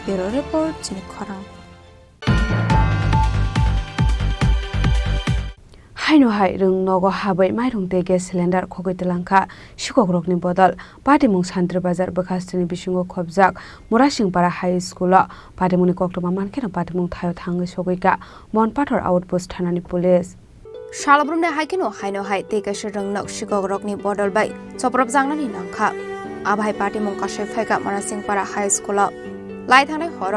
Bureau Report Chinik Khorang হাইনো হাই রং নগো হাবাই মাইরং তে গ্যাস সিলিন্ডার খগৈতলাংখা শিকগ্রকনি বদল পাটিমুং সান্ত্র বাজার বখাস্তিনি বিসিঙ্গ খবজাক মুরাসিংপাড়া হাই স্কুল পাটিমুনি কক্টমা মানকেন পাটিমুং থায় থাঙ্গে সগৈকা মনপাথর আউটপোস্ট থানানি পুলিশ শালব্রুমনে হাইকেনো হাইনো হাই তেকেশে রংনক শিকগ্রকনি বদল বাই চপ্রব জাংনানি নাংখা আভাই পাটিমুং কাশে ফাইকা মুরাসিংপাড়া হাই স্কুল লাই থানায় হর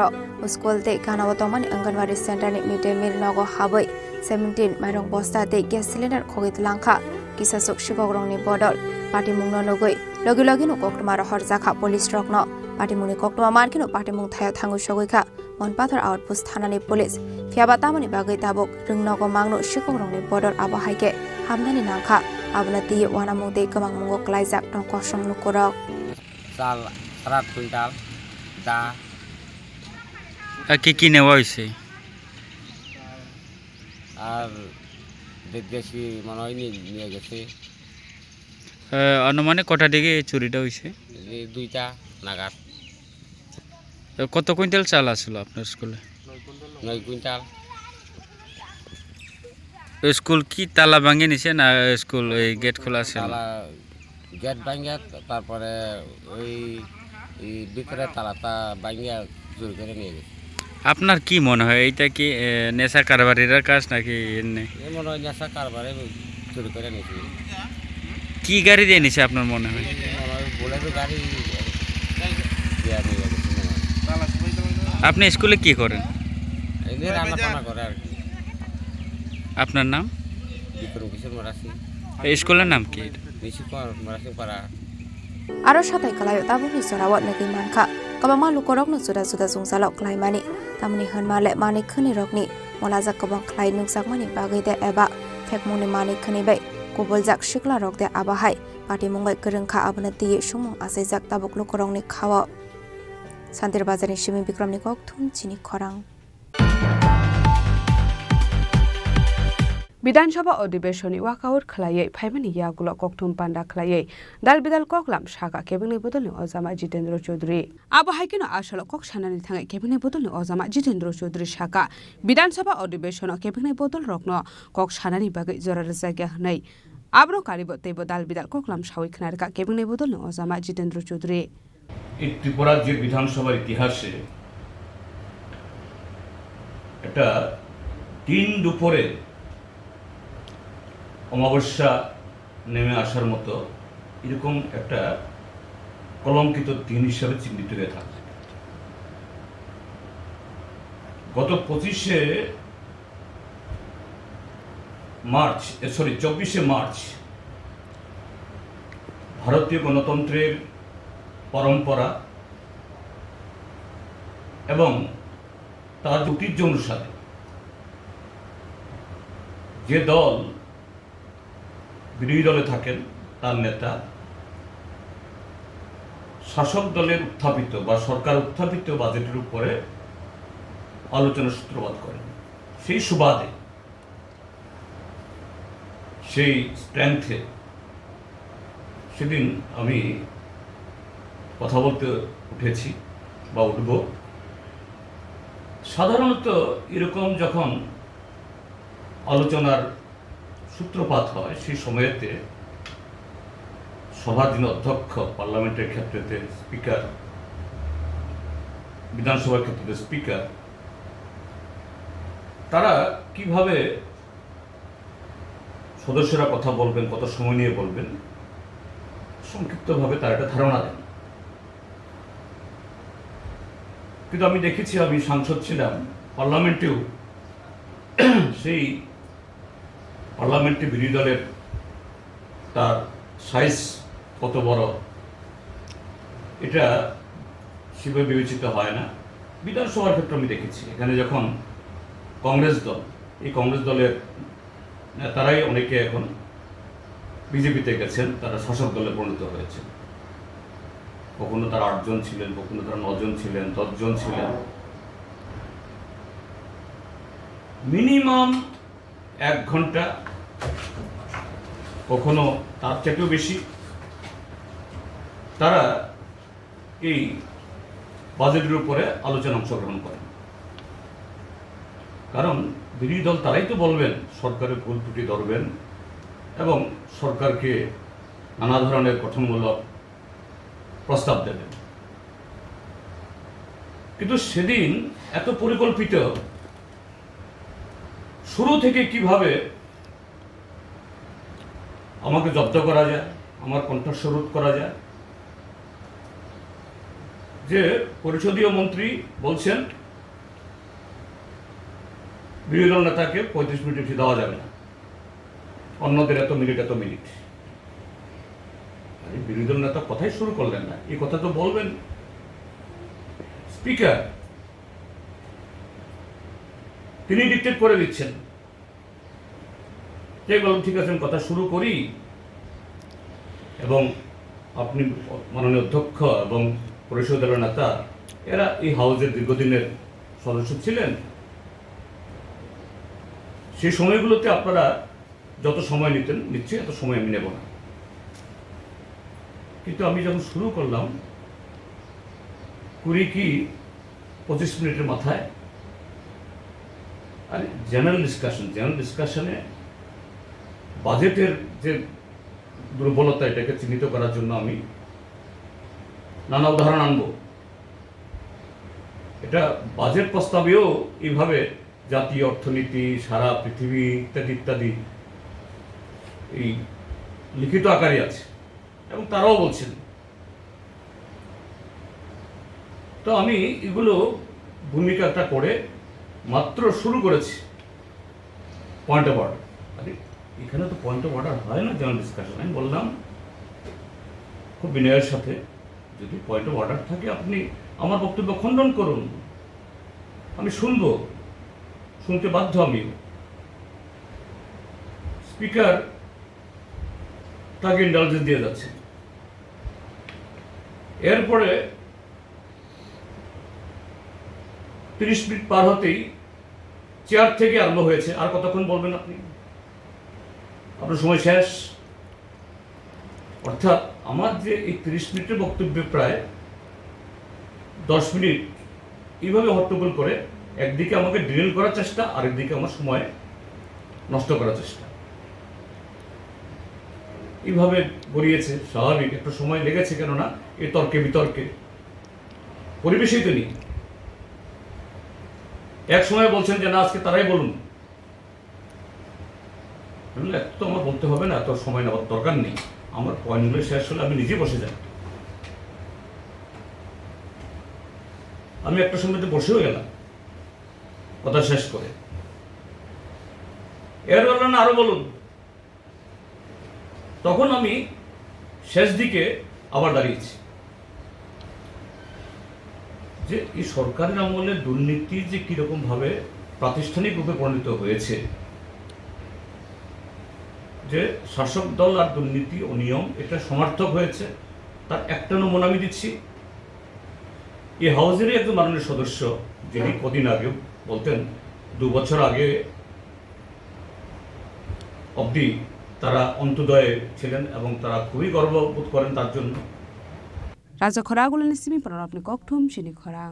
স্কুল তে গানাবতমান অঙ্গনবাড়ি সেন্টার নি মিড ডে মিল নগো হাবাই 17 মাইরং বস্তা তে গ্যাস সিলিন্ডার খগৈতলাংখা কিসাসক শিকগ্রকনি বদল পাটিমুং নগৈ লগে লগে নো কক্টমা হর জাখা পুলিশ রকন পাটিমুনি কক্টমা মানকিনো পাটিমুং থায় থাঙ্গু সগৈখা মনপাথর আউটপোস্ট থানানি পুলিশ ফিয়াবাতামনি বাগৈ তাবক রংনগো মাংনো শিকগ্রকনি বদল আবহাইকে হামনানি নাংখা আবনাতি ওয়ানামুতে গমাংমুঙ্গ ক্লাইজাক টংক সংলু করক চাল 7 কুইন্টাল দা কি নেওয়া হয়েছে আর দেখতেছি মনে হয় নিয়ে গেছে। আনুমানিক কটা দিকে এই চুরিটা হয়েছে? 2টা নাগাদ। কত কুইন্টাল চাল আসলো আপনার স্কুলে? 9 কুইন্টাল। স্কুল কি তালা ভাঙিয়ে নিছে না স্কুল এই গেট খোলা আছে? তালা গেট ভাঙিয়ে, তারপরে ওই ভিতরে তালাটা ভাঙিয়ে চুরি করে নিয়ে গেছে। আপনার কি মনে হয় এইটা কি নেশা কারবারিরা কাজ নাকি এমনি? মনে হয় নেশা কারবারে চুরি করে নিয়েছে। কি গাড়ি দিয়ে নিছে আপনার মনে হয়? বোলেরো গাড়ি দিয়ে নিয়ে গেছে। আপনি স্কুলে কি করেন? এই রান্না বান্না করে আর কি। আপনার নাম? বিক্রম কিশোর মারাসি। এই স্কুলের নাম কি? নিশিকর মারাসি পাড়া। Aro satai kalayo tabung ni sorawat nagi manka. Kabang malu korok no sudah sungsalok klai mani. Tamni han male mani khani rokni. Molajak kabang klai nungsak mani bagai de eba. Fek muni mani khani bai. Kubul jak shikla rok de abahai. Pati munggai kerengka abana tiye sumung asai jak tabuk lu korong ni khawa. Santir bazar ni shimi Bikram ni kok thum chini khorang. বিধানসভা অধিবেশনে walkout খালাইয়ে ফাইমানি ইয়াগুলো ককথুম পান্ডা খালাইয়ে দাল বিদাল ককলাম শাখা কেবিনে বদলনি অজামা জিতেন্দ্র চৌধুরী আবহাইকেন আসল cock সানানি Than কেবিনে বদলনি অজামা জিতেন্দ্র চৌধুরী শাখা বিধানসভা অধিবেশন কেবিনে বদল রকন কক সানানি বাগে জরার জায়গা হনাই আব্র কারিব তেব দাল বিদাল ককলাম সাউই খানারকা কেবিনে বদলনি অজামা জিতেন্দ্র চৌধুরী এই ত্রিপুরা যে বিধানসভার ইতিহাসে এটা দিন দুপুরে অমাবস্যা নেমে আসার মতো এরকম একটা কলঙ্কিত দিন হিসাবে চিহ্নিত হয়ে থাকে। গত 24শে মার্চ ভারতীয় গণতন্ত্রের পরম্পরা এবং তার ঐতিহ্য অনুসারে যে দল বিরোধী দলে থাকেন তার নেতা শাসক দলের উত্থাপিত বা সরকার উত্থাপিত বাজেটের উপরে আলোচনার সূত্রপাত করেন। সেই সুবাদে সেই স্ট্রেংথে সেদিন আমি কথা বলতে উঠেছি বা উঠব। সাধারণত এরকম যখন আলোচনার সূত্রপাত হয় সেই সময়েতে সভার যিনি অধ্যক্ষ, পার্লামেন্টের ক্ষেত্রেতে স্পিকার, বিধানসভার ক্ষেত্রে স্পিকার, তারা কিভাবে সদস্যরা কথা বলবেন, কত সময় নিয়ে বলবেন, সংক্ষিপ্তভাবে তার একটা ধারণা দেন। কিন্তু আমি দেখেছি, আমি সাংসদ ছিলাম, পার্লামেন্টেও সেই পার্লামেন্টে বিরোধী দলের তার সাইজ কত বড় এটা সেভাবে বিবেচিত হয় না। বিধানসভার ক্ষেত্রে আমি দেখেছি, এখানে যখন কংগ্রেস দল, এই কংগ্রেস দলের নেতারাই অনেকে এখন বিজেপিতে গেছেন, তারা শাসক দলে পরিণত হয়েছে। কখনো তারা 8 জন ছিলেন, কখনো তারা 9 জন ছিলেন, 10 জন ছিলেন। মিনিমাম 1 ঘন্টা, কখনো তার চেয়েও বেশি তারা এই বাজেটের উপরে আলোচনা অংশগ্রহণ করেন। কারণ বিরোধী দল তারাই তো বলবেন, সরকারের ভুল ত্রুটি ধরবেন এবং সরকারকে নানা ধরনের গঠনমূলক প্রস্তাব দেবেন। কিন্তু সেদিন এত পরিকল্পিত, শুরু থেকে কিভাবে আমাকে জব্দ করা যায়, আমার কণ্ঠস্বর রোধ করা যায়, যে পরিষদীয় মন্ত্রী বলছেন বিরোধী দল নেতাকে 35 মিনিট বেশি দেওয়া যাবে না, অন্যদের এত মিনিট। বিরোধী দল নেতা কথাই শুরু করলেন না, এই কথা তো বলবেন স্পিকার, তিনি ডিক্টেট করে দিচ্ছেন। বললাম ঠিক আছে, কথা শুরু করি। এবং আপনি মাননীয় অধ্যক্ষ এবং পরিষদের নেতা, এরা এই হাউসের দীর্ঘদিনের সদস্য ছিলেন। সেই সময়গুলোতে আপনারা যত সময় নিচ্ছে এত সময় আমি নেব না। কিন্তু আমি যখন শুরু করলাম 20 কি 25 মিনিটের মাথায় আর জেনারেল ডিসকাশনে বাজেটের যে দুর্বলতা এটাকে চিহ্নিত করার জন্য আমি নানা উদাহরণ আনব। এটা বাজেট প্রস্তাবেও এইভাবে জাতীয় অর্থনীতি, সারা পৃথিবী ইত্যাদি ইত্যাদি এই লিখিত আকারে আছে এবং তারাও বলছেন। তো আমি এগুলো ভূমিকাটা করে মাত্র শুরু করেছি পয়েন্ট অফ অর্ডার। আরে এখানে তো পয়েন্ট অফ অর্ডার হয় না জেনারেল ডিসকাশন। আমি বললাম খুব বিনয়ের সাথে, যদি পয়েন্ট অফ অর্ডার থাকে আপনি আমার বক্তব্য খণ্ডন করুন, আমি শুনতে বাধ্য। আমি স্পিকার তাকে ইন্ডালজেন্স দিয়ে যাচ্ছে। এরপরে 30 মিনিট পার হতেই চেয়ার থেকে আরম্ভ হয়েছে, আর কতক্ষণ বলবেন আপনি, আপনার সময় শেষ। অর্থাৎ আমার যে এই 30 মিনিটের বক্তব্যে প্রায় 10 মিনিট এইভাবে হট্টগোল করে একদিকে আমাকে ডিরেল করার চেষ্টা, আরেকদিকে আমার সময় নষ্ট করার চেষ্টা, এইভাবে গড়িয়েছে। স্বাভাবিক একটু সময় লেগেছে, কেননা এই তর্কে বিতর্কে পরিবেশই তো নেই। এক সময় বলছেন যে না আজকে তারাই বলুন, এত তো আমার বলতে হবে না, এত সময় নেওয়ার দরকার নেই। আমার পয়েন্টগুলো শেষ হলে আমি নিজে বসে যাই। আমি একটা সময়তে বসেও গেলাম কথা শেষ করে। এর বললেন আরো বলুন। তখন আমি শেষ দিকে আবার দাঁড়িয়েছি যে এই সরকারের আমলে দুর্নীতি যে কিরকম ভাবে প্রাতিষ্ঠানিক রূপে পরিণত হয়েছে, যে শাসক দল আর দুর্নীতি অনিয়ম এটা সমার্থক হয়েছে, তার একটা নমুনা আমি দিচ্ছি। এই হাউজেরই একজন মাননীয় সদস্য, যিনি কদিন আগে বলতেন 2 বছর আগে অবধি তারা অন্তোদয়ে ছিলেন এবং তারা খুবই গর্ববোধ করেন তার জন্য। রাজা খরাগুলো সিমি পড়ার আপনি ককঠুম সিনি খরা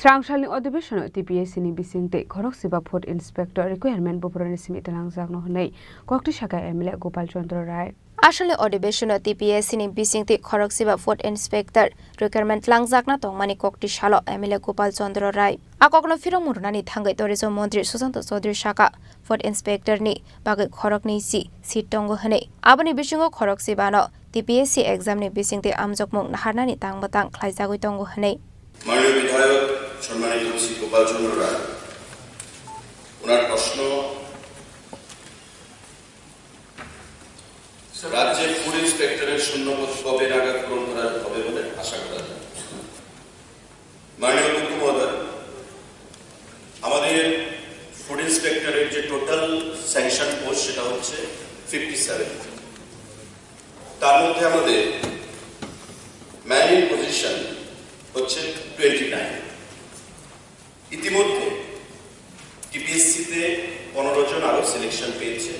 স্রাংশালনি অধিবেশন টিপিএসসিনি বিসিংতে খরক সেবা ফুড ইন্সপেক্টর রিকোয়ারমেন্ট বপুরনি সিমি তেলাং জাগনো হनै ককটি শাখা এমএলএ গোপাল চন্দ্র রায় আসলে অধিবেশন টিপিএসসিনি বিসিংতে খরক সেবা ফুড ইন্সপেক্টর রিকোয়ারমেন্ট লাংজাকনা তংমানি ককটি শালো এমএলএ গোপাল চন্দ্র রায় আককনো ফিরং মুরনানি থাঙ্গাই টুরিজम মন্ত্রী সুশান্ত চৌধুরী শাখা ফুড ইন্সপেক্টরनि बागै खरकनि सीट दंग हनै आबनि बिसिङाव खरक सेबानो टिपिएससि एग्जामनि बिसिंते आमजकमुं नाहारनानि तांबतां ख्लाइजागै दंग हनै माननीय विधायक सम्मानित श्री गोपाल चंद्र राय ওনার প্রশ্ন রাজ্যের ফুড ইন্সপেক্টরের শূন্যপদ কবে নাগাদ পূরণ করা হবে বলে আশা করা যায়। মাননীয় অধ্যক্ষ মহোদয়, আমাদের ফুড ইন্সপেক্টরের যে টোটাল স্যাংশন পোস্ট সেটা হচ্ছে 57, তার মধ্যে আমাদের ম্যান ইন পজিশন হচ্ছে 29। ইতিমধ্যে টিপিএসসিতে 15 জন আরো সিলেকশন পেয়েছে,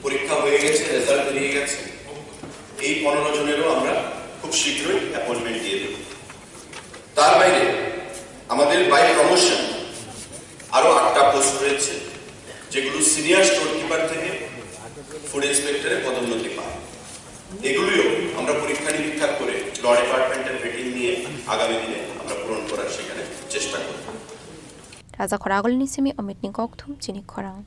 পরীক্ষা হয়ে গেছে, রেজাল্ট বেরিয়ে গেছে। এই 15 জনেরও আমরা খুব শীঘ্রই অ্যাপয়েন্টমেন্ট দিয়ে দেব। তার বাইরে আমাদের বাই প্রমোশন আরো 8টা পোস্ট রয়েছে, যেগুলো সিনিয়র স্টোর কিপার থেকে ফুড ইন্সপেক্টরে পদোন্নতি পায়। এগুলিও আমরা পরীক্ষা নিরীক্ষা করে ল ডিপার্টমেন্টের ভেটিং নিয়ে আগামী দিনে আমরা পূরণ করার সেখানে চেষ্টা করব। রাজা খরাগলনি সিমি অমিতনি ককথুম চিনি খরাং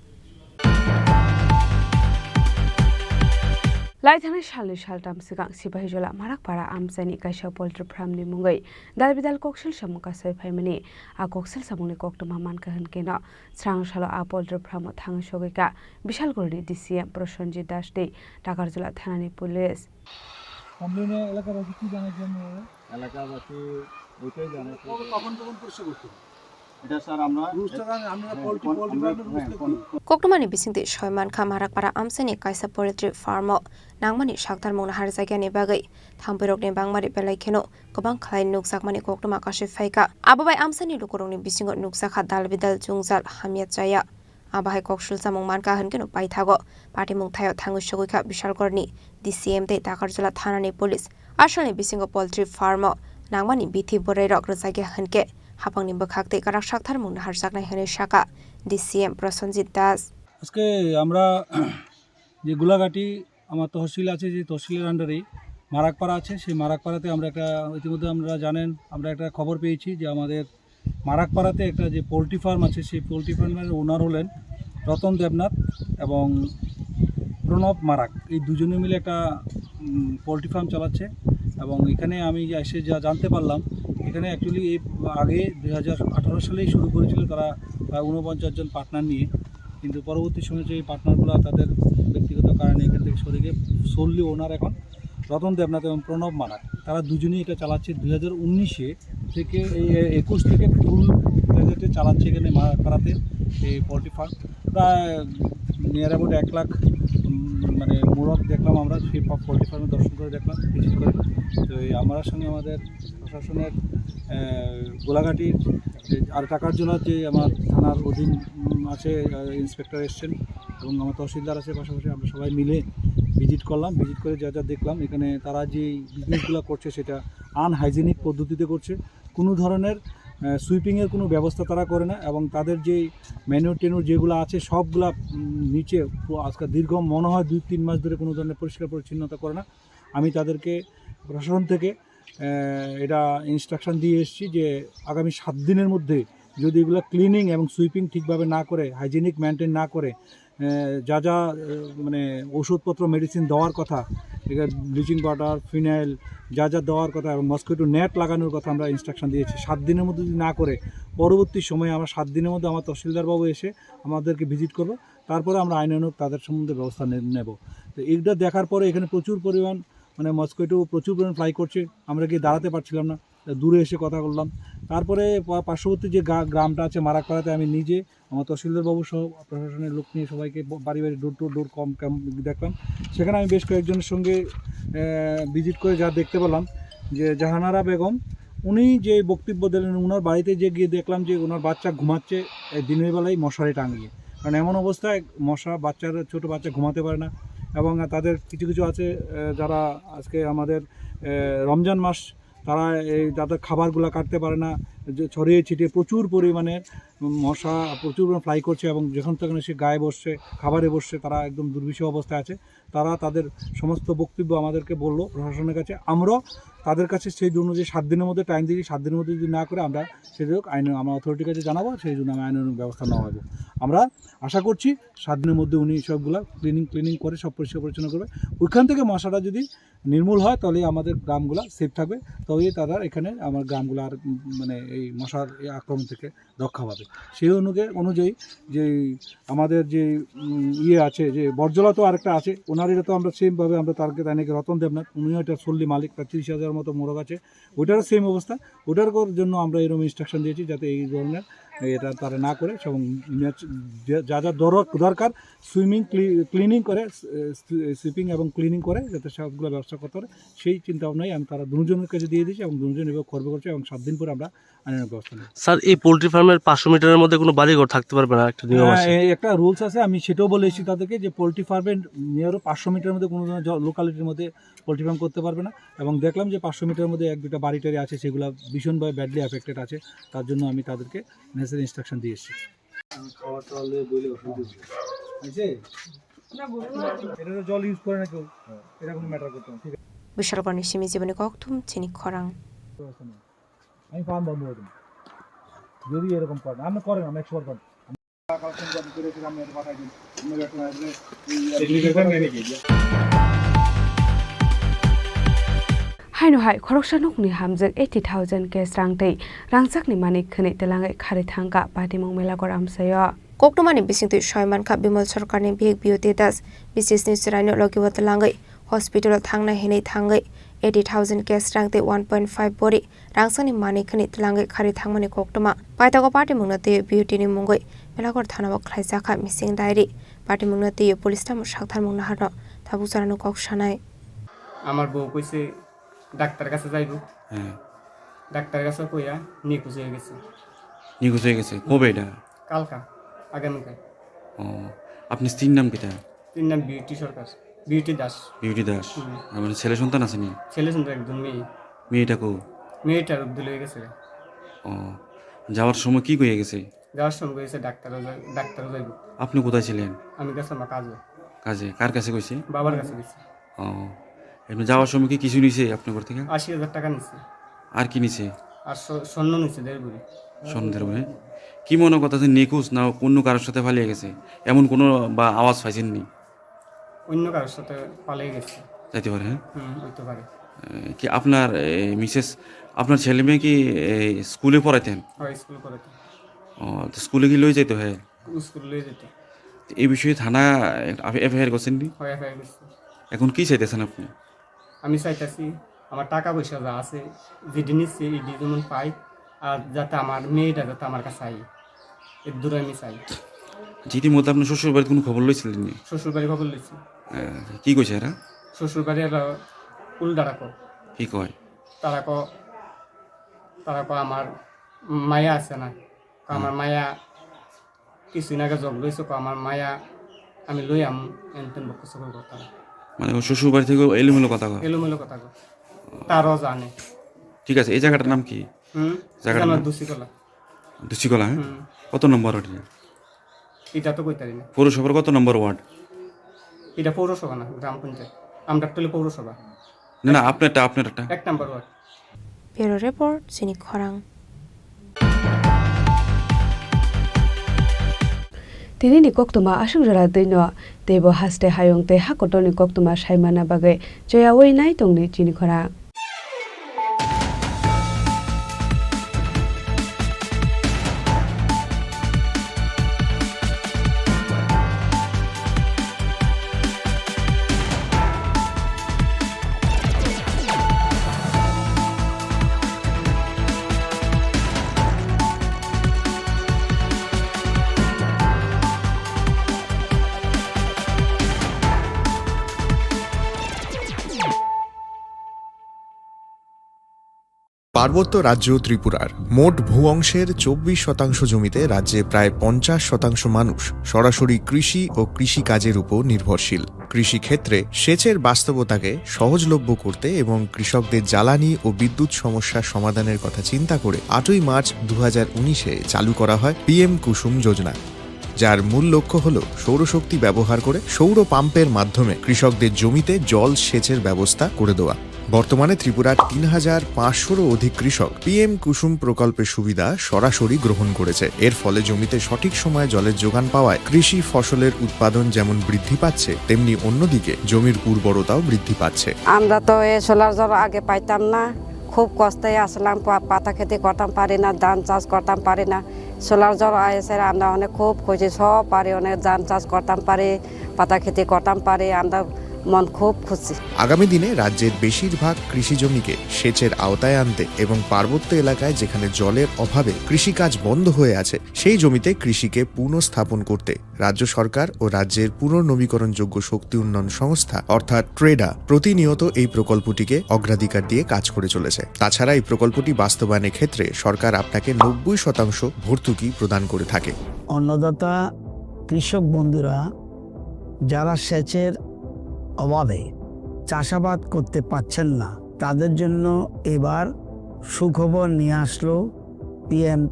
लाइथाने सालनि सालथाम सिगां सिपाहिजला माराकपारा आमसानि काइसा पोल्ट्री फार्मनि मुङै दालबिदाल कक्सेल सामुं कासै फाइमानि आ कक्सेल सामुंनि कक्टमा मानका होनकेना स्रांसालो आ पोल्ट्री फार्म थाङो सगैका बिशालगढ़नि डिसिएम प्रसन्नजित दासदै टाकारजला थानानि पुलिस हमने एलाकाबासी কি জানার জন্য এলাকাবাসী ওইটাই জানে কখন পরিচয় করতে এটা স্যার আমরা Koktumani bisingti shoyman kha marakpara amsani kaisa poultry farm nangmani shaktar mona har jaigani bagai thamperokni bangmari belai kheno gobang khlai nukjakmani koktuma kashi phaika ababai amsani lukorongni bisingo nukjakha dalbidal jungjal hamia chaya abahay kokshul samung manka hankeno paithago patimung thayo thangu shogika bishalkorni DCM te takarjala thanani police ashalni bisingo poultry farm nangmani bithi borai rok rajagi hanke হাপাংনি বখাকতে কারাক সাকথার মুন হারজাকনাই হনে শাকা DCM Prasanjit Das আজকে আমরা যে গোলাঘাটি আমার তহসিল আছে যে তহসিলের আন্ডারেই মারাকপাড়া আছে সেই মারাকপাড়াতে আমরা একটা ইতিমধ্যে আমরা জানেন আমরা একটা খবর পেয়েছি যে আমাদের মারাকপাড়াতে একটা যে পোলট্রি ফার্ম আছে সেই পোলট্রি ফার্মের ওনার হলেন রতন দেবনাথ এবং প্রণব মারাক এই দুজনে মিলে একটা পোলট্রি ফার্ম চালাচ্ছে এবং এখানে আমি এসে যা জানতে পারলাম এখানে অ্যাকচুয়ালি এই আগে 2018 সালেই শুরু করেছিল তারা প্রায় 49 জন পার্টনার নিয়ে কিন্তু পরবর্তী সময়ে যে পার্টনারগুলো তাদের ব্যক্তিগত কারণে এখান থেকে সরে গিয়ে সোললি ওনার এখন রতন দেবনাথ এবং প্রণব মারাক তারা দুজনেই এটা চালাচ্ছে 2019 থেকে এই 21 থেকে ফুল প্লেজেটে চালাচ্ছে এখানে মারাকপাড়াতে এই পোলট্রি ফার্ম প্রায় নিয়ার অ্যাবাউট 1 লাখ মানে মোরগ দেখলাম আমরা সেই পোলট্রি ফার্মে দর্শন করে দেখলাম ভিজিট করে তো আমরা সঙ্গে আমাদের প্রশাসনের গোলাঘাটির আর টাকারজোলা যে আমার থানার অধীন আছে ইন্সপেক্টর এসছেন এবং আমার তহসিলদার আছে পাশাপাশি আমরা সবাই মিলে ভিজিট করলাম ভিজিট করে যা যা দেখলাম এখানে তারা যে বিজনেসগুলো করছে সেটা আনহাইজেনিক পদ্ধতিতে করছে কোনো ধরনের সুইপিংয়ের কোনো ব্যবস্থা তারা করে না এবং তাদের যে ম্যানুর টেনুর যেগুলো আছে সবগুলা নিচে আজকাল দীর্ঘ মনে হয় 2-3 মাস ধরে কোনো ধরনের পরিষ্কার পরিচ্ছন্নতা করে না আমি তাদেরকে প্রশাসন থেকে এটা ইনস্ট্রাকশন দিয়ে এসেছি যে আগামী 7 দিনের মধ্যে যদি এগুলো ক্লিনিং এবং সুইপিং ঠিকভাবে না করে হাইজেনিক মেনটেন না করে যা যা মানে ওষুধপত্র মেডিসিন দেওয়ার কথা এখানে ব্লিচিং পাউডার ফিনাইল যা যা দেওয়ার কথা এবং মস্কিটো নেট লাগানোর কথা আমরা ইনস্ট্রাকশন দিয়েছি 7 দিনের মধ্যে যদি না করে পরবর্তী সময়ে আমরা 7 দিনের মধ্যে আমার তহসিলদারবাবু এসে আমাদেরকে ভিজিট করব তারপরে আমরা আইনানুগ তাদের সম্বন্ধে ব্যবস্থা নেব তো এইটা দেখার পরে এখানে প্রচুর পরিমাণ মানে মস্কিটো প্রচুর পরিমাণ ফ্লাই করছে আমরা গিয়ে দাঁড়াতে পারছিলাম না দূরে এসে কথা বললাম তারপরে পার্শ্ববর্তী যে গ্রামটা আছে মারাকপাড়াতে আমি নিজে আমার তহসিলদারবাবু সহ প্রশাসনের লোক নিয়ে সবাইকে বাড়ি বাড়ি ডোর টু ডোর ক্যাম্প দেখলাম সেখানে আমি বেশ কয়েকজনের সঙ্গে ভিজিট করে যা দেখতে পেলাম যে জাহানারা বেগম উনি যে বক্তব্য দিলেন ওনার বাড়িতে যে গিয়ে দেখলাম যে ওনার বাচ্চা ঘুমাচ্ছে দিনের বেলায় মশারি টাঙিয়ে কারণ এমন অবস্থায় মশা ছোটো বাচ্চা ঘুমাতে পারে না এবং তাদের কিছু কিছু আছে যারা আজকে আমাদের রমজান মাস তারা এই যাদের খাবারগুলো কাটতে পারে না ছড়িয়ে ছিটিয়ে প্রচুর পরিমাণে মশা প্রচুর পরিমাণে ফ্লাই করছে এবং যখন তখন সে গায়ে বসছে খাবারে বসছে তারা একদম দুর্বিষহ অবস্থায় আছে তারা তাদের সমস্ত বক্তব্য আমাদেরকে বললো প্রশাসনের কাছে আমরাও তাদের কাছে সেই অনুযায়ী 7 দিনের মধ্যে টাইম দিই 7 দিনের মধ্যে যদি না করে আমরা সেটা আইন আমরা অথরিটির কাছে জানাবো সেই জন্য আমি আইনানুগ ব্যবস্থা নেওয়া হবে আমরা আশা করছি 7 দিনের মধ্যে উনি সবগুলো ক্লিনিং করে সব পরিষ্কার পরিচ্ছন্ন করবে ওইখান থেকে মশাটা যদি নির্মূল হয় তাহলে আমাদের গ্রামগুলো সেফ থাকবে তবেই তারা এখানে আমার গ্রামগুলো আর মানে এই মশার আক্রমণ থেকে রক্ষা পাবে সেই অনুযায়ী যে আমাদের যে আছে যে বর্জলা তো আরেকটা আছে ওনার এটা তো আমরা সেমভাবে আমরা তাকে নাকি রতন দেবনাথ উনিও এটা সল্লি মালিক প্রায় 30,000 মতো মোরগ আছে ওইটারও সেম অবস্থা ওটার জন্য আমরা এরকম ইনস্ট্রাকশন দিয়েছি যাতে এই ধরনের এটা তারা না করে এবং যা যা দরকার ক্লিনিং করে সুইপিং এবং ক্লিনিং করে যাতে সবগুলো ব্যবস্থা করতে পারে সেই চিন্তা ভাবনাই আমি তারা দুজনের কাছে দিয়ে দিয়েছি এবং দুজন এভাবে করবে করছে এবং 7 দিন পরে আমরা আইনের ব্যবস্থা নেব স্যার এই পোলট্রি ফার্মের 500 মিটারের মধ্যে কোনো বাড়িঘর থাকতে পারবে না একটা নিয়ম আছে একটা রুলস আছে আমি সেটাও বলে এসেছি তাদেরকে যে পোলট্রি ফার্মের নিয়ারও 500 মিটারের মধ্যে কোনো লোকালিটির মধ্যে পোলট্রি ফার্ম করতে পারবে না এবং দেখলাম যে 500 মিটারের মধ্যে 1-2টা বাড়ি-টাড়ি আছে সেগুলো ভীষণভাবে ব্যাডলি অ্যাফেক্টেড আছে তার জন্য আমি তাদেরকে নেসেসারি ইনস্ট্রাকশন দিয়ে এসেছি জল ইউজ করে না কেউ এটা কোনো ম্যাটার করতে না ঠিক আছে বিশালগড় নিশিমি জীবনে ককথুম চিনি খরাং আমি ফার্ম বন্ধ করে দেব যদি এরকম করেন আপনি করেন আমি 100 করেন কালেকশন করে আমি এটা পাঠাই দিই Haino hai khoroksa nokni hamjak 80,000 ke srangtei rangchakni manik khani telangai khari thangka patimong melagor amsayo Koktumani bisingti shoyman kha bimal sarkarni bihek biyote das bisis ni siraino logiwat langai hospital thangna henei thangai 80,000 cash rangte 1.5 bori rangsani mani khani tlangai khari thangmani koktoma paitago party mungnate beauty ni mungoi melagor thanao khlaisakha missing diary party mungnate police tam sakthar mungna harno thabu sarano kok sanai আমার বউ কইছে doctor কাছে যাইবো doctor কাছে কইয়া নিখোঁজ হয়ে গেছে কবে এটা কালকা আগামীকাল আপনি স্ত্রীর নাম কিটা তিন নাম বিউটি সরকার বিউটি দাস আমার ছেলে সন্তান আছে নি ছেলে সন্তান একজন মেয়েটা কো মেয়েটার উদ্দুল হয়ে গেছে যাওয়ার সময় কি কইয়া গেছে যাওয়ার সময় কইছে ডাক্তারও যাইব আপনি কোথায় ছিলেন আমি গেছিলাম কাজে কার কাছে কইছে বাবার কাছে গেছি এমনি যাওয়ার সময় কি কিছু নিছে আপনার ঘর থেকে 80,000 টাকা নিছে আর কি নিছে আর স্বর্ণ নিছে 1.5 ভরি স্বর্ণের ভরি কি মনে কথা যে নিখোঁজ না অন্য কারোর সাথে পালিয়ে গেছে এমন কোনো বা আওয়াজ পাইছেন নি অন্য কারোর সাথে পালিয়ে গেছে যাইতে পারে হইতে পারে কি আপনার মিসেস আপনার ছেলে মেয়ে কি স্কুলে পড়াইতেন স্কুলে পড়াইতেন তো স্কুলে কি লই যাইতো হ্যাঁ স্কুলে লই যেত এই বিষয়ে থানা এফআইআর করছেন নি এফআইআর করছি এখন কি চাইতেছেন আপনি আমি চাইতেছি আমার টাকা পয়সা যা আছে যেটি নিচ্ছে এটি যেমন পাই আর যাতে আমার মেয়েটা যাতে আমার কাছে আই এর দূরে আমি চাই যেটি মধ্যে আপনার শ্বশুর বাড়ির কোনো খবর লইছিলেন নি শ্বশুর বাড়ি খবর লইছি কি কইছে এরা শ্বশুর বাড়ি এরা উল্টা রাখো কি কয় তারা আমার মায়া আছে না আমার মায়া কিছুদিন আগে জব লইছো আমার মায়া আমি লই আম এনতেন বক্ষ সকল কথা মানে শ্বশুর বাড়ি থেকে এলোমেলো কথা কয় তারও জানে ঠিক আছে এই জায়গাটার নাম কি জায়গাটার নাম দুসিকলা হ্যাঁ কত নম্বর ওয়ার্ড এটা তো কইতারি না পৌরসভার কত নম্বর ওয়ার্ড এটা পৌরসভা না গ্রাম পঞ্চায়েত আমডাটলি পৌরসভা না আপনারটা 1 নম্বর ওয়ার্ড ব্যুরো রিপোর্ট সিনি খরাং তিনি ni koktoma asungjara deino tebo haste hayong te hakotoni koktoma saimana bagai joyawoi nai tongni chini khora পার্বত্য রাজ্য ত্রিপুরার মোট ভূ অংশের 24% জমিতে রাজ্যে প্রায় 50% মানুষ সরাসরি কৃষি ও কৃষিকাজের উপর নির্ভরশীল। কৃষিক্ষেত্রে সেচের বাস্তবতাকে সহজলভ্য করতে এবং কৃষকদের জ্বালানি ও বিদ্যুৎ সমস্যার সমাধানের কথা চিন্তা করে 8ই মার্চ 2019-এ চালু করা হয় PM কুসুম যোজনা, যার মূল লক্ষ্য হল সৌরশক্তি ব্যবহার করে সৌর পাম্পের মাধ্যমে কৃষকদের জমিতে জল সেচের ব্যবস্থা করে দেওয়া। বর্তমানে ত্রিপুরার 3,500-রও অধিক কৃষক PM কুসুম প্রকল্পের সুবিধা সরাসরি গ্রহণ করেছে। এর ফলে জমিতে সঠিক সময়ে জলের যোগান পাওয়ায় কৃষি ফসলের উৎপাদন যেমন বৃদ্ধি পাচ্ছে, তেমনি অন্যদিকে জমির উর্বরতাও বৃদ্ধি পাচ্ছে। আমরা তো এই সোলার জল আগে পাইতাম না, খুব কষ্টে আসলাম, পাতা খেতে করতাম পারি না, ধান চাষ করতাম পারি না। সোলার জল এসে আমরা অনেক খুব খুশি, সব পারি, অনেক ধান চাষ করতাম পারি, পাতা খেতে করতাম পারি, আমরা মন খুব খুশি। আগামী দিনে রাজ্যের বেশিরভাগ কৃষি জমিকে সেচের আওতায় আনতে এবং পার্বত্য এলাকায় যেখানে জলের অভাবে কৃষিকাজ বন্ধ হয়ে আছে সেই জমিতে কৃষিকে পুনঃস্থাপন করতে রাজ্য সরকার ও রাজ্যের পুনর্নবীকরণযোগ্য শক্তি উন্নয়ন সংস্থা অর্থাৎ ট্রেডা প্রতিনিয়ত এই প্রকল্পটিকে অগ্রাধিকার দিয়ে কাজ করে চলেছে। তাছাড়া এই প্রকল্পটি বাস্তবায়নের ক্ষেত্রে সরকার আপনাকে 90% ভর্তুকি প্রদান করে থাকে। অন্নদাতা কৃষক বন্ধুরা যারা সেচের অভাবে চাষাবাদ করতে পারছেন না, তাদের জন্য এবার সুখবর নিয়ে আসলো PM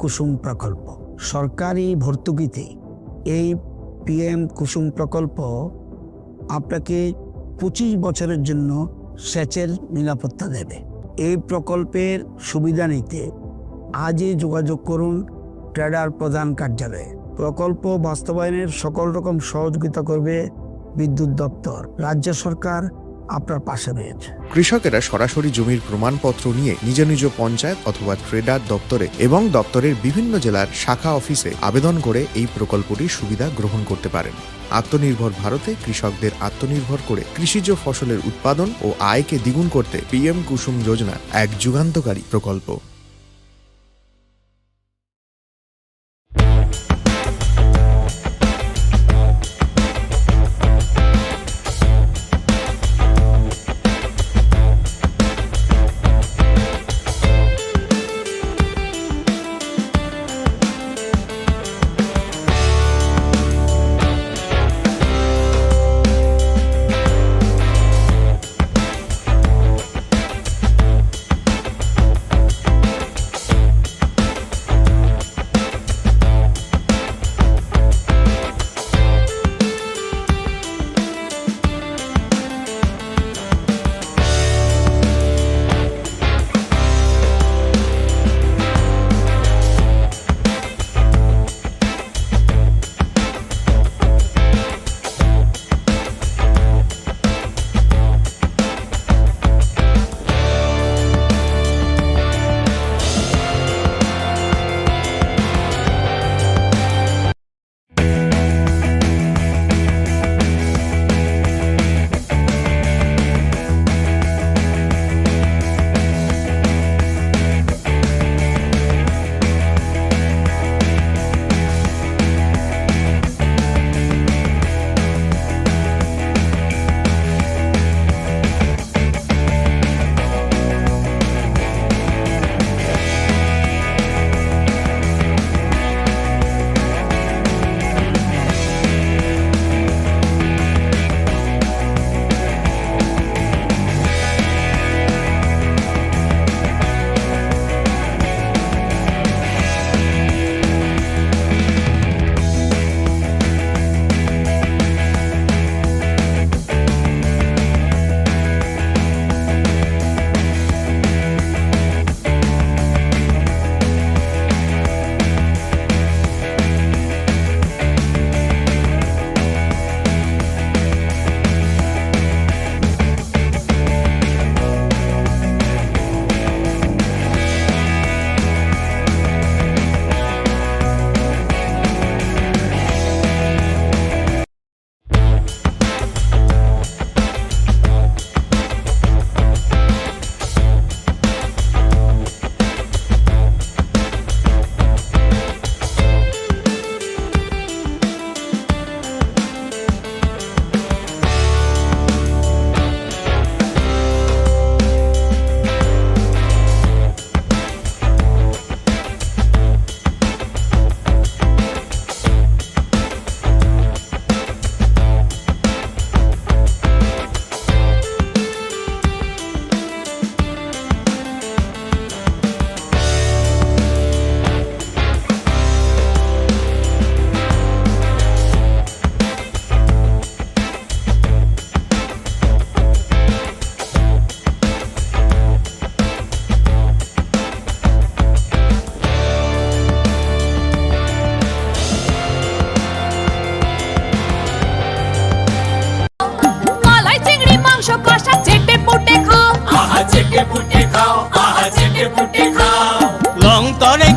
কুসুম প্রকল্প। সরকারি ভর্তুকিতে এই PM কুসুম প্রকল্প আপনাকে 25 বছরের জন্য সেচের নিরাপত্তা দেবে। এই প্রকল্পের সুবিধা নিতে আজই যোগাযোগ করুন ট্রেডার প্রধান কার্যালয়ে। প্রকল্প বাস্তবায়নের সকল রকম সহযোগিতা করবে বিদ্যুৎ দপ্তর, রাজ্য সরকার আপনার পাশে রয়েছে। কৃষকেরা সরাসরি জমির প্রমাণপত্র নিয়ে নিজ নিজ পঞ্চায়েত অথবা ট্রেডার দপ্তরে এবং দপ্তরের বিভিন্ন জেলার শাখা অফিসে আবেদন করে এই প্রকল্পটির সুবিধা গ্রহণ করতে পারেন। আত্মনির্ভর ভারতে কৃষকদের আত্মনির্ভর করে কৃষিজ ফসলের উৎপাদন ও আয়কে দ্বিগুণ করতে PM কুসুম যোজনা এক যুগান্তকারী প্রকল্প।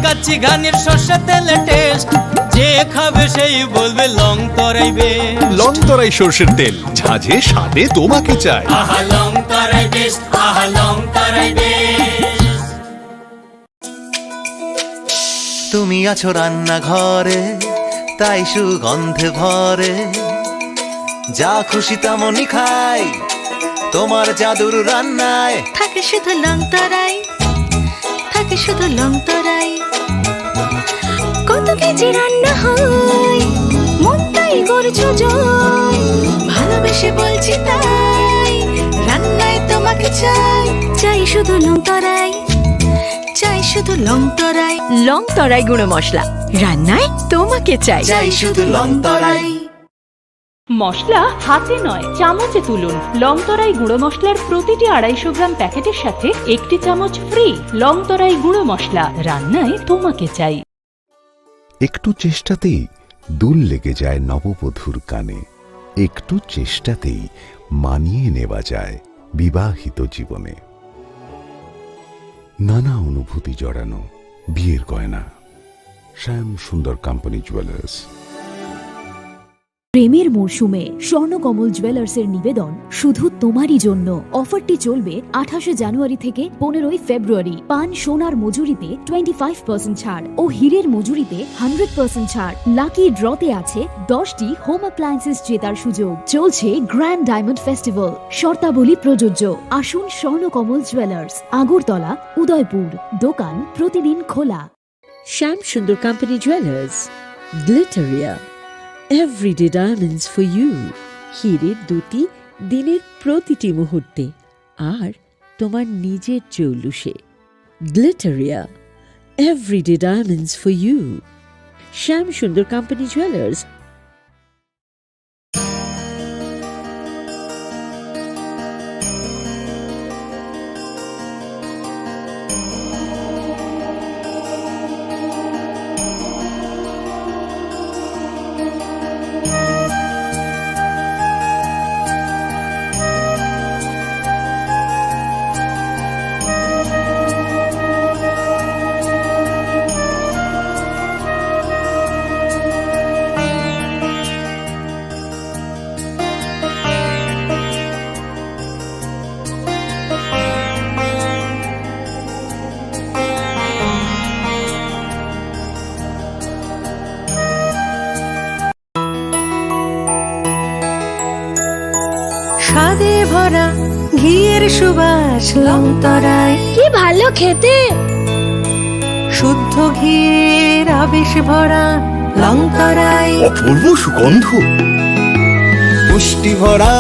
কাচ্চি ঘানির সর্ষে তেলে টেস্ট যে খাবে সেই বলবে লং তরাই বেশ। লং তরাই সর্ষের তেল ঝাঁঝে স্বাদে তোমাকে চাই। আহা লং তরাই বেশ, আহা লং তরাই বেশ। তুমি আছো রান্নাঘরে তাই সুগন্ধে ভরে, যা খুশি তেমনই খাই তোমার জাদুর রান্নায়। থাকে শুধু লং তরাই, থাকে শুধু লং তরাই। কত কেজি রান্না হয় মন তাই করছো জয়, ভালোবেসে বলছি তাই রান্নায় তোমাকে চাই। চাই শুধু লং তরাই, চাই শুধু লং তরাই। লং তরাই গুঁড়ো মশলা রান্নায় তোমাকে চাই। চাই শুধু লং তরাই। মশলা হাতে নয় চামচে তুলুন। লং তরাই গুঁড়ো মশলার প্রতিটি 250 গ্রাম প্যাকেটের সাথে 1টি চামচ ফ্রি। লং তরাই গুঁড়ো মশলা রান্নায় তোমাকে চাই। একটু চেষ্টাতেই দুল লেগে যায় নববধূর কানে। একটু চেষ্টাতেই মানিয়ে নেওয়া যায় বিবাহিত জীবনে। নানা অনুভূতি জড়ানো বিয়ের গয়না। শ্যাম সুন্দর কোম্পানি জুয়েলার্স। প্রেমের মরশুমে স্বর্ণকমল জুয়েলার্সের নিবেদন শুধু তোমারই জন্য। অফারটি চলবে 28 জানুয়ারি থেকে 15 ফেব্রুয়ারি। পান সোনার মজুরিতে 25% ছাড় ও হীরের মজুরিতে 100% ছাড়। লাকি ড্রতে আছে 10টি হোম অ্যাপ্লায়েন্সেস জেতার সুযোগ। চলছে গ্র্যান্ড ডায়মন্ড ফেস্টিভ্যাল। শর্তাবলী প্রযোজ্য। আসুন স্বর্ণকমল জুয়েলার্স, আগরতলা, উদয়পুর। দোকান প্রতিদিন খোলা। Shyam Sundar company jewellers, Glitteria, everyday diamonds for you. হীরের দুটি দিনের প্রতিটি মুহূর্তে আর তোমার নিজের জৌলুসে। Glitteria, everyday diamonds for you. Shyam Sundar company jewellers. স্বাদে ভরা ঘিয়ের সুবাস লংতরায়, কি ভালো খেতে। শুদ্ধ ঘিয়ের আবেশ ভরা লংতরায়, অপূর্ব সুগন্ধ, পুষ্টি ভরা